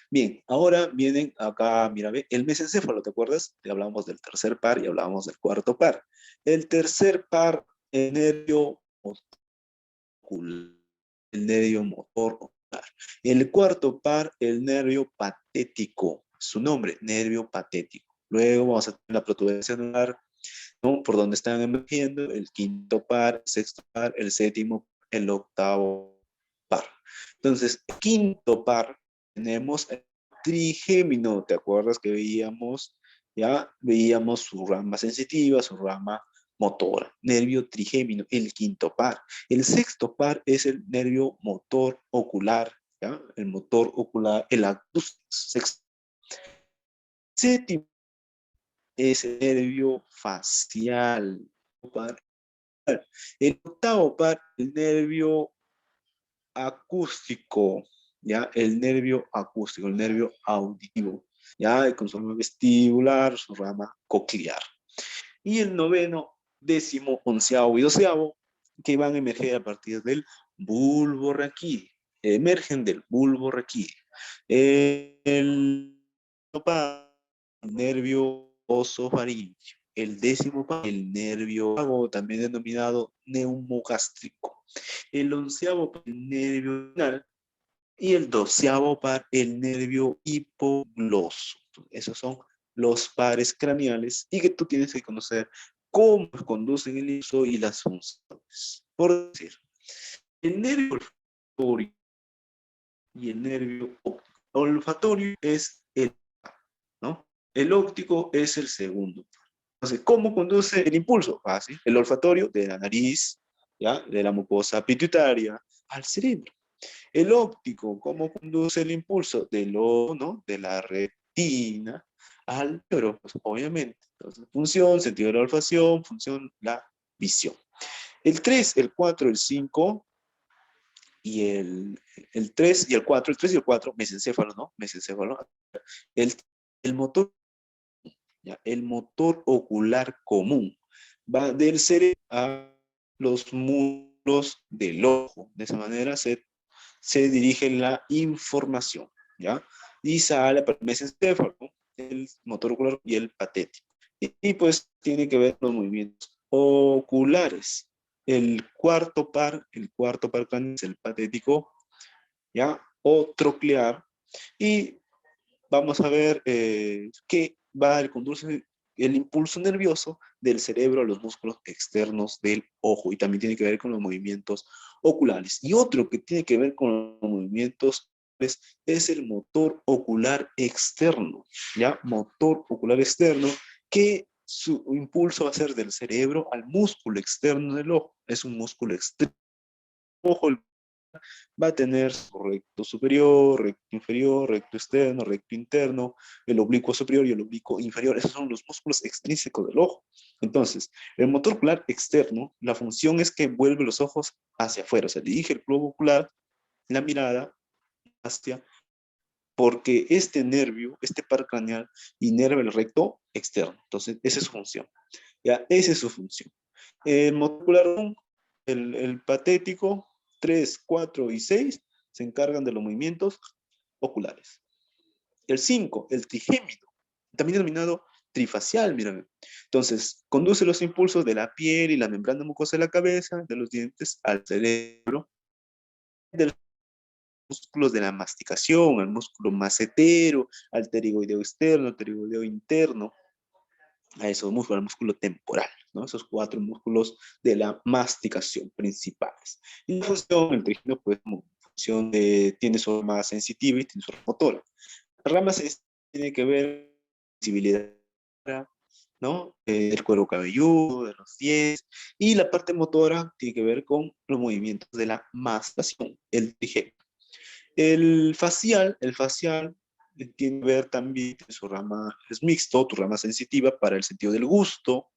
Bien, ahora vienen acá, mira, ve, el mesencéfalo, ¿te acuerdas? Te hablamos del tercer par y hablábamos del cuarto par. El tercer par, el nervio ocular, el nervio motor ocular. El cuarto par, el nervio patético, su nombre, nervio patético. Luego vamos a tener la protuberancia anular, ¿no? Por donde están emergiendo el quinto par, el sexto par, el séptimo, el octavo par. Entonces, el quinto par tenemos el trigémino, ¿te acuerdas que veíamos? Ya veíamos su rama sensitiva, su rama motora, nervio trigémino, el quinto par. El sexto par es el nervio motor ocular, ¿ya? El motor ocular, el acústico. Séptimo es el nervio facial. El octavo par, el nervio acústico, ¿ya? El nervio acústico, el nervio auditivo, ¿ya? Con su rama vestibular, su rama coclear. Y el noveno, décimo, onceavo y doceavo, que van a emerger a partir del bulbo raquídeo. Emergen del bulbo raquídeo. El nervio osofaringeo. El décimo par, el nervio vago, también denominado neumogástrico. El onceavo par, el nervio renal. Y el doceavo par, el nervio hipogloso. Esos son los pares craneales y que tú tienes que conocer cómo conducen el uso y las funciones. Por decir, el nervio olfatorio y el nervio óptico. El olfatorio es el, ¿no? El óptico es el segundo. Entonces, ¿cómo conduce el impulso? Fácil. El olfatorio de la nariz, ¿ya? De la mucosa pituitaria al cerebro. El óptico, ¿cómo conduce el impulso? Del ojo, ¿no? De la retina al cerebro, pues obviamente. Entonces, función, sentido de la olfacción, función, la visión. El 3, el 4, el 5 y el 3 y el 4, el 3 y el 4, mesencéfalo, ¿no? Mesencéfalo. El, el motor, ¿ya? El motor ocular común va del cerebro a los músculos del ojo. De esa manera se dirige la información, ¿ya? Y sale para el mesencéfalo, el motor ocular y el patético. Y pues tiene que ver los movimientos oculares. El cuarto par craneal es el patético, ¿ya? O troclear. Y vamos a ver qué va el impulso nervioso del cerebro a los músculos externos del ojo y también tiene que ver con los movimientos oculares. Y otro que tiene que ver con los movimientos es el motor ocular externo, ¿ya? Motor ocular externo que su impulso va a ser del cerebro al músculo externo del ojo. Es un músculo externo. Ojo, va a tener recto superior, recto inferior, recto externo, recto interno, el oblicuo superior y el oblicuo inferior. Esos son los músculos extrínsecos del ojo. Entonces, el motor ocular externo, la función es que vuelve los ojos hacia afuera, o sea, dirige el globo ocular, la mirada hacia, porque este nervio, este par craneal, inerva el recto externo. Entonces, esa es su función. Ya, esa es su función. El motor ocular, el patético, 3, 4 y 6 se encargan de los movimientos oculares. El 5, el trigémino, también denominado trifacial, miren. Entonces, conduce los impulsos de la piel y la membrana mucosa de la cabeza, de los dientes al cerebro, de los músculos de la masticación, al músculo macetero, al pterigoideo externo, al pterigoideo interno, a esos músculos, al músculo temporal, ¿no? Esos 4 músculos de la masticación principales. Y la función, el trigémino, pues, como función tiene su rama sensitiva y tiene su rama motora. La rama sensitiva tiene que ver con la sensibilidad, ¿no? Del cuero cabelludo, de los dientes, y la parte motora tiene que ver con los movimientos de la masticación, el trigémino. El facial tiene que ver también, su rama es mixto, tu rama sensitiva para el sentido del gusto,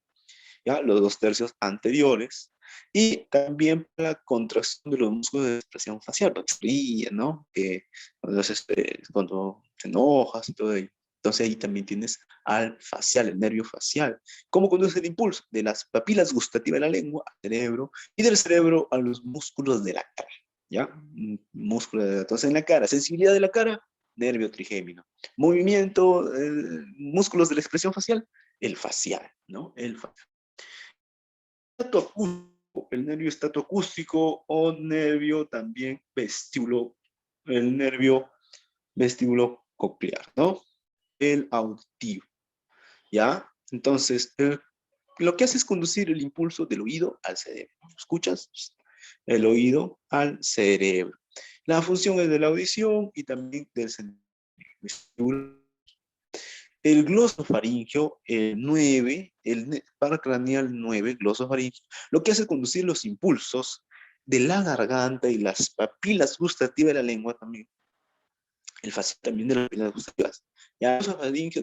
¿ya? Los 2 tercios anteriores, y también para la contracción de los músculos de expresión facial, para que se ríe, ¿no? Que cuando te enojas y todo ello. Entonces ahí también tienes al facial, el nervio facial. ¿Cómo conduce el impulso? De las papilas gustativas de la lengua al cerebro, y del cerebro a los músculos de la cara, ¿ya? Entonces en la cara, sensibilidad de la cara, nervio trigémino. Movimiento, músculos de la expresión facial, el facial, ¿no? El facial. El nervio estatoacústico o nervio también vestíbulo, el nervio vestíbulo coclear, ¿no? El auditivo, ¿ya? Entonces, lo que hace es conducir el impulso del oído al cerebro. ¿Escuchas? El oído al cerebro. La función es de la audición y también del vestíbulo. El glosofaringio 9, el paracraneal 9, glosofaringio, lo que hace es conducir los impulsos de la garganta y las papilas gustativas de la lengua también. El facial también de las papilas gustativas. Ya, el glosofaringio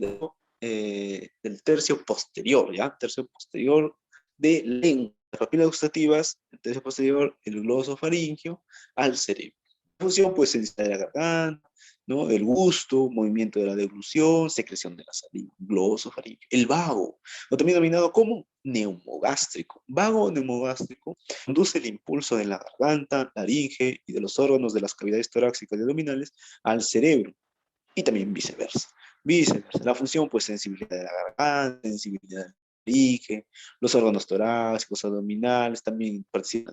del tercio posterior, ¿ya? Tercio posterior de lengua. Las papilas gustativas, el tercio posterior, el glosofaringio, al cerebro. La función, pues, es de la garganta, ¿no? El gusto, movimiento de la deglución, secreción de la saliva, glosofaringio. El vago, o también denominado como neumogástrico. Vago o neumogástrico conduce el impulso de la garganta, laringe y de los órganos de las cavidades torácicas y abdominales al cerebro, y también viceversa. Viceversa. La función, pues, sensibilidad de la garganta, sensibilidad del laringe, los órganos torácicos, abdominales, también participa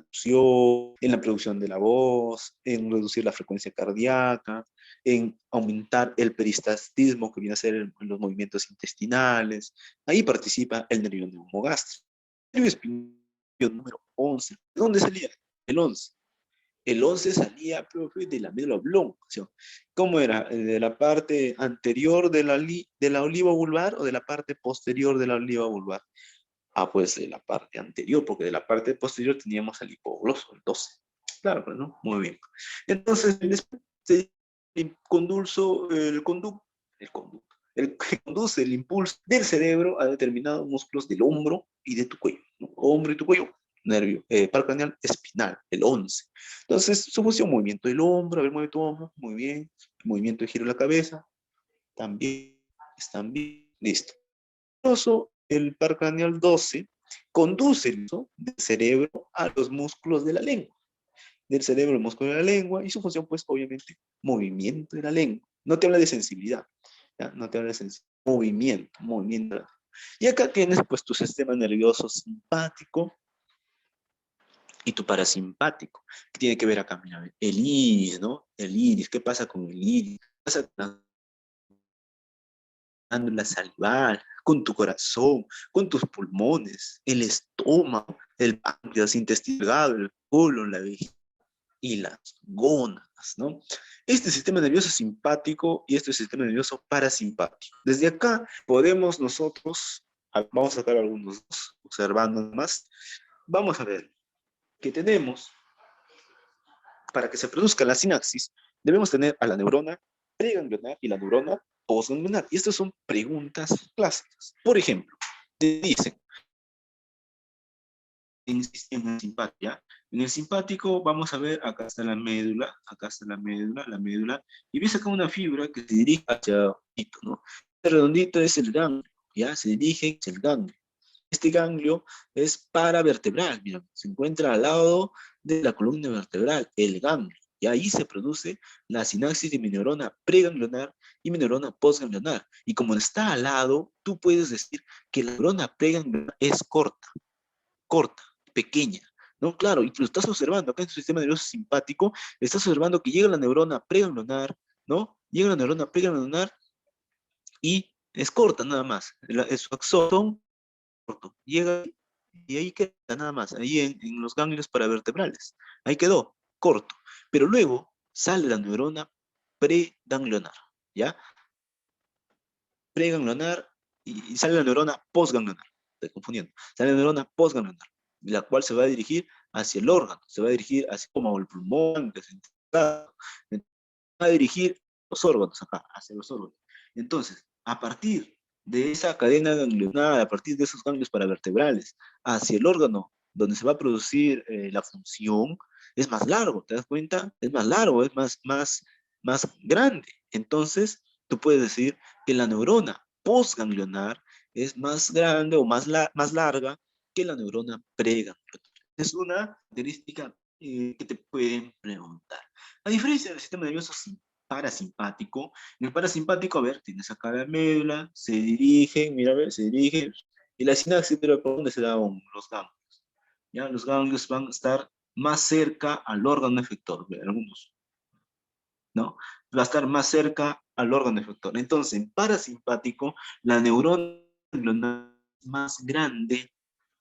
en la producción de la voz, en reducir la frecuencia cardíaca, en aumentar el peristaltismo, que viene a ser los movimientos intestinales. Ahí participa el nervio neumogástrico. El nervio espinal número 11. ¿De dónde salía? El 11. El 11 salía, profe, de la médula oblonga. ¿Cómo era? ¿De la parte anterior de la oliva vulvar o de la parte posterior de la oliva vulvar? Ah, pues de la parte anterior, porque de la parte posterior teníamos el hipogloso, el 12. Claro, pues, ¿no? Muy bien. Entonces, el condulso, el que conduce el impulso del cerebro a determinados músculos del hombro y de tu cuello, ¿no? Hombro y tu cuello, nervio, par craneal espinal, el 11. Entonces, su función, movimiento del hombro, a ver, mueve tu hombro, muy bien, movimiento de giro de la cabeza, también, están bien, listo. El par craneal 12 conduce el uso del cerebro a los músculos de la lengua, del cerebro al músculo de la lengua, y su función, pues, obviamente, movimiento de la lengua. No te habla de sensibilidad, ¿ya? No te habla de sensibilidad, movimiento. Y acá tienes, pues, tu sistema nervioso simpático y tu parasimpático, que tiene que ver acá, mira, el iris, ¿no? El iris, ¿qué pasa con el iris? ¿Qué pasa con la glándula salival, con tu corazón, con tus pulmones, el estómago, el páncreas, intestino delgado, el colon, la vejiga y las gónadas, ¿no? Este sistema nervioso simpático y este sistema nervioso parasimpático. Desde acá podemos nosotros, vamos a sacar algunos, observando más, vamos a ver que tenemos para que se produzca la sinapsis, debemos tener a la neurona preganglionar y la neurona postganglionar. Y estas son preguntas clásicas. Por ejemplo, te dicen, en el simpático, ¿ya? En el simpático vamos a ver, acá está la médula, y ves acá una fibra que se dirige hacia el redondito, ¿no? El redondito es el ganglio, ¿ya? Se dirige hacia el ganglio. Este ganglio es paravertebral, mira, se encuentra al lado de la columna vertebral, el ganglio. Y ahí se produce la sinapsis de mi neurona preganglionar y mi neurona postganglionar. Y como está al lado, tú puedes decir que la neurona preganglionar es corta, pequeña, ¿no? Claro, y lo estás observando acá en tu sistema nervioso simpático, estás observando que llega la neurona preganglionar, ¿no? Llega la neurona preganglionar y es corta nada más. Su axón corto. Llega y ahí queda nada más, ahí en los ganglios paravertebrales. Ahí quedó, corto. Pero luego sale la neurona preganglionar, ¿ya? Preganglionar y sale la neurona postganglionar. Estoy confundiendo. Sale la neurona postganglionar, la cual se va a dirigir hacia el órgano, se va a dirigir hacia como el pulmón, que se va a dirigir los órganos acá, hacia los órganos. Entonces, a partir de esa cadena ganglionar, a partir de esos ganglios paravertebrales, hacia el órgano donde se va a producir la función, es más largo, ¿te das cuenta? Es más largo, es más grande. Entonces, tú puedes decir que la neurona postganglionar es más grande o más larga que la neurona preganglionar. Es una característica que te pueden preguntar. A diferencia del sistema nervioso parasimpático, en el parasimpático, a ver, tienes acá la médula, se dirige, mira, a ver, se dirige, y la sinapsis, pero ¿por dónde se dan los ganglios? ¿Ya? Los ganglios van a estar más cerca al órgano efector, algunos, ¿no? Va a estar más cerca al órgano efector. Entonces, en parasimpático, la neurona es más grande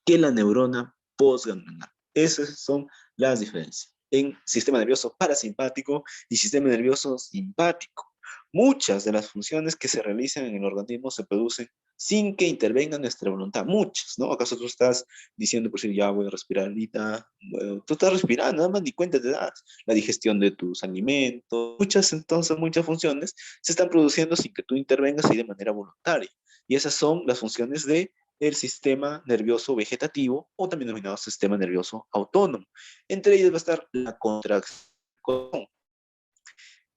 que la neurona postganglionar. Esas son las diferencias en sistema nervioso parasimpático y sistema nervioso simpático. Muchas de las funciones que se realizan en el organismo se producen sin que intervenga nuestra voluntad. Muchas, ¿no? ¿Acaso tú estás diciendo, por si ya voy a respirar ahorita? Bueno, tú estás respirando, nada más ni cuenta te das. La digestión de tus alimentos, muchas funciones se están produciendo sin que tú intervengas y de manera voluntaria. Y esas son las funciones de el sistema nervioso vegetativo o también denominado sistema nervioso autónomo. Entre ellos va a estar la contracción.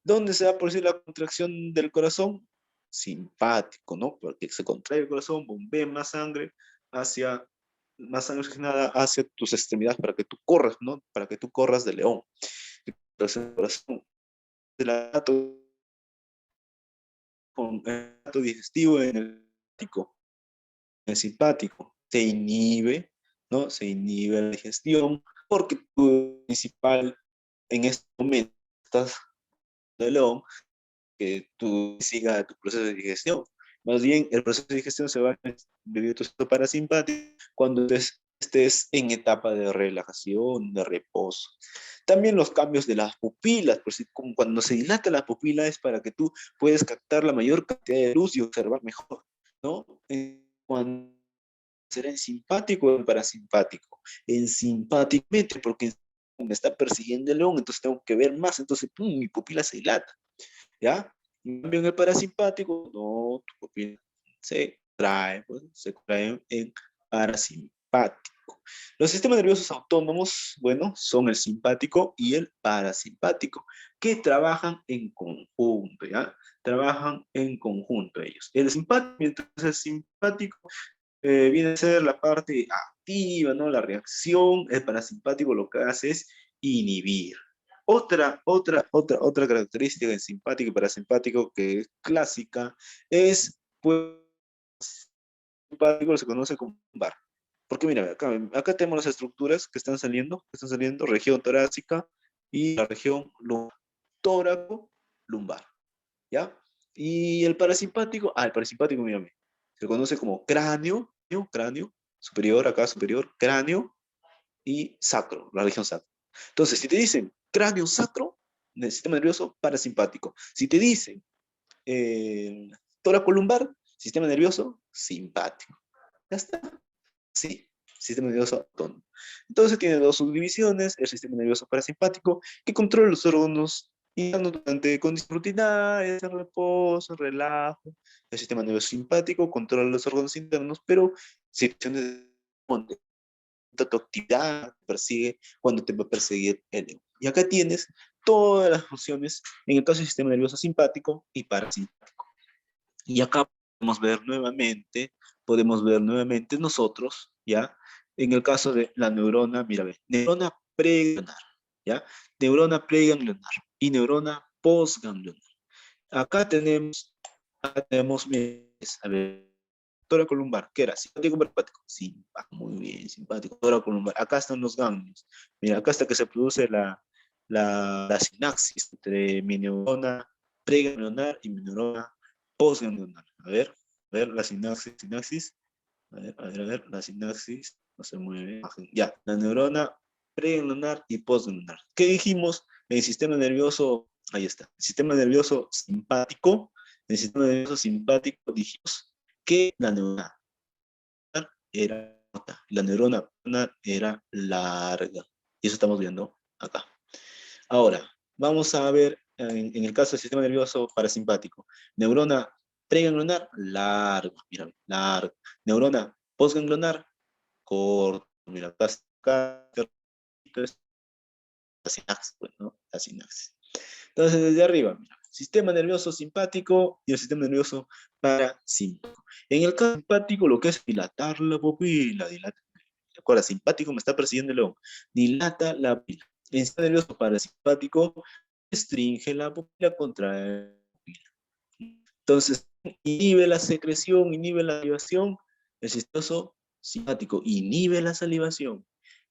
¿Dónde se va a producir la contracción del corazón? Simpático, ¿no? Porque se contrae el corazón, bombea más sangre oxigenada hacia tus extremidades para que tú corras, ¿no? Para que tú corras de león. Entonces, el corazón, el aparato con el aparato digestivo en el simpático se inhibe, ¿no? Se inhibe la digestión porque tu principal en este momento estás de león que tú sigas tu proceso de digestión. Más bien, el proceso de digestión se va a vivir tu estado parasimpático cuando estés en etapa de relajación, de reposo. También los cambios de las pupilas, por si, como cuando se dilata la pupila es para que tú puedas captar la mayor cantidad de luz y observar mejor, ¿no? Cuando será en simpático o en parasimpático. En simpáticamente, porque me está persiguiendo el león, entonces tengo que ver más, entonces ¡pum! Mi pupila se dilata, ¿ya? En cambio, en el parasimpático, no, tu pupila se trae en parasimpático. Los sistemas nerviosos autónomos, bueno, son el simpático y el parasimpático, que trabajan en conjunto, ¿ya? Trabajan en conjunto ellos. El simpático, mientras el simpático viene a ser la parte activa, ¿no? La reacción, el parasimpático lo que hace es inhibir. Otra característica del simpático y parasimpático que es clásica es, pues, el simpático se conoce como lumbar. Porque mira, acá tenemos las estructuras que están saliendo, región torácica y la región tóraco lumbar, ¿ya? Y el parasimpático, el parasimpático, mírame, se conoce como cráneo, superior, acá superior, cráneo y sacro, la región sacro. Entonces, si te dicen cráneo sacro, en el sistema nervioso parasimpático. Si te dicen tóraco lumbar, sistema nervioso simpático. Ya está. Sí, sistema nervioso autónomo. Entonces tiene dos subdivisiones, el sistema nervioso parasimpático, que controla los órganos internos durante condiciones rutinarias, el reposo, el relajo. El sistema nervioso simpático controla los órganos internos, pero situaciones de tu actividad persigue cuando te va a perseguir el ego. Y acá tienes todas las funciones en el caso del sistema nervioso simpático y parasimpático. Y acá podemos ver nuevamente nosotros, ¿ya? En el caso de la neurona, mira, ve, neurona preganglionar, ¿ya? Neurona preganglionar y neurona postganglionar. Acá tenemos, a ver, tóraco lumbar, ¿qué era? ¿Simpático o parapático? Simpático, muy bien, simpático, tóraco lumbar. Acá están los ganglios. Mira, acá está que se produce la sinapsis entre mi neurona preganglionar y mi neurona postganglionar. A ver, la sinapsis. A ver, la sinapsis no se mueve. Ya, la neurona preganglionar y postganglionar. ¿Qué dijimos? En el sistema nervioso, ahí está, el sistema nervioso simpático, en el sistema nervioso simpático dijimos que la neurona era corta, la neurona era larga. Y eso estamos viendo acá. Ahora, vamos a ver en el caso del sistema nervioso parasimpático. Neurona preganglionar, larga, mira, larga. Neurona postganglionar, corta. Mira, acá es la sinapsis, pues, ¿no? La sinapsis. Entonces, desde arriba, mira, sistema nervioso simpático y el sistema nervioso parasimpático. En el caso simpático, lo que es dilatar la pupila, dilata. Recuerda, simpático me está persiguiendo el león. Dilata la pupila. En el sistema nervioso parasimpático, restringe la pupila, contrae la pupila. Entonces, inhibe la secreción, inhibe la salivación. El sistema nervioso simpático inhibe la salivación.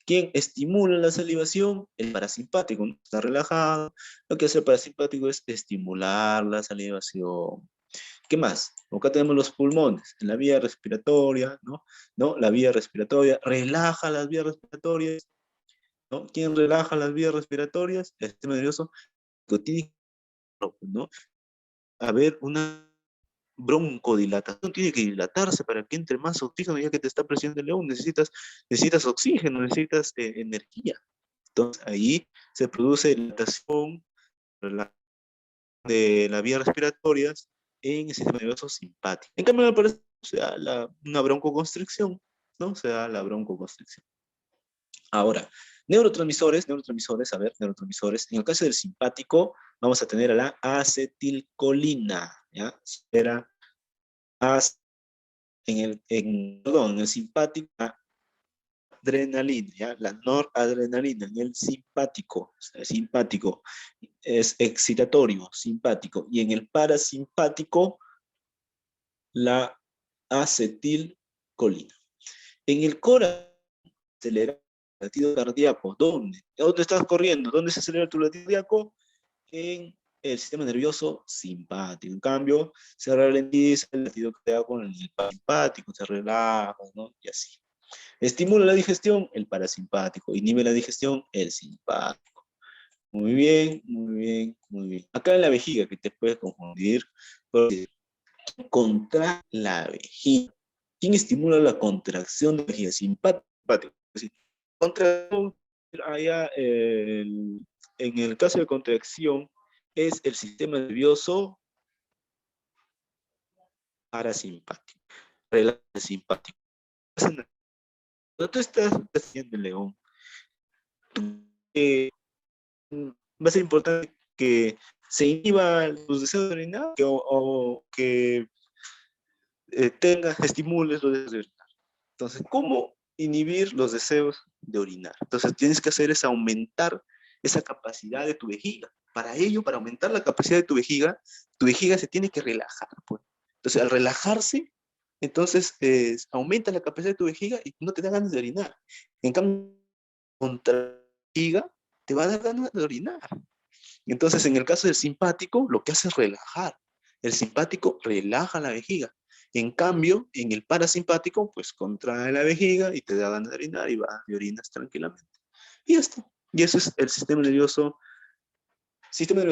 ¿Quién estimula la salivación? El parasimpático, ¿no? Está relajado. Lo que hace el parasimpático es estimular la salivación. ¿Qué más? Acá tenemos los pulmones, en la vía respiratoria, ¿no? ¿No? La vía respiratoria, relaja las vías respiratorias, ¿no? ¿Quién relaja las vías respiratorias? El sistema nervioso, ¿no? A ver, una broncodilatación tiene que dilatarse para que entre más oxígeno, ya que te está presionando el león, necesitas oxígeno, necesitas energía. Entonces ahí se produce dilatación de las vías respiratorias en el sistema nervioso simpático. En cambio, me parece se da una broncoconstricción, ¿no? Se da la broncoconstricción. Ahora, a ver, neurotransmisores. En el caso del simpático, vamos a tener a la acetilcolina, ¿ya? Era en el simpático, la adrenalina, ¿ya? La noradrenalina, en el simpático, es excitatorio, simpático, y en el parasimpático, la acetilcolina. En el corazón, acelera el latido cardíaco. ¿Dónde? ¿Dónde estás corriendo? ¿Dónde se acelera tu latido cardíaco? En el sistema nervioso simpático. En cambio, se ralentiza el latido cardíaco en el parasimpático, se relaja, ¿no? Y así. Estimula la digestión, el parasimpático. Inhibe la digestión, el simpático. Muy bien, muy bien, muy bien. Acá en la vejiga, que te puedes confundir, porque contra la vejiga. ¿Quién estimula la contracción de la vejiga? Simpático. Contracción, allá, en el caso de contracción, es el sistema nervioso parasimpático, relaje simpático. Cuando tú estás haciendo el león, eh, va a ser importante que se inhiba los deseos de orinar o que tengas, estimules los deseos de orinar. Entonces, ¿cómo inhibir los deseos de orinar? Entonces, tienes que hacer es aumentar esa capacidad de tu vejiga. Para ello, para aumentar la capacidad de tu vejiga se tiene que relajar, pues. Entonces, al relajarse, entonces aumenta la capacidad de tu vejiga y no te da ganas de orinar. En cambio, contra la vejiga, te va a dar ganas de orinar. Entonces, en el caso del simpático, lo que hace es relajar. El simpático relaja la vejiga. En cambio, en el parasimpático, pues contrae la vejiga y te da ganas de orinar y vas y orinas tranquilamente. Y ya está. Y ese es el sistema nervioso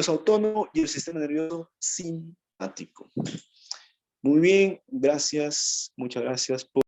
autónomo y el sistema nervioso simpático. Muy bien, gracias, muchas gracias por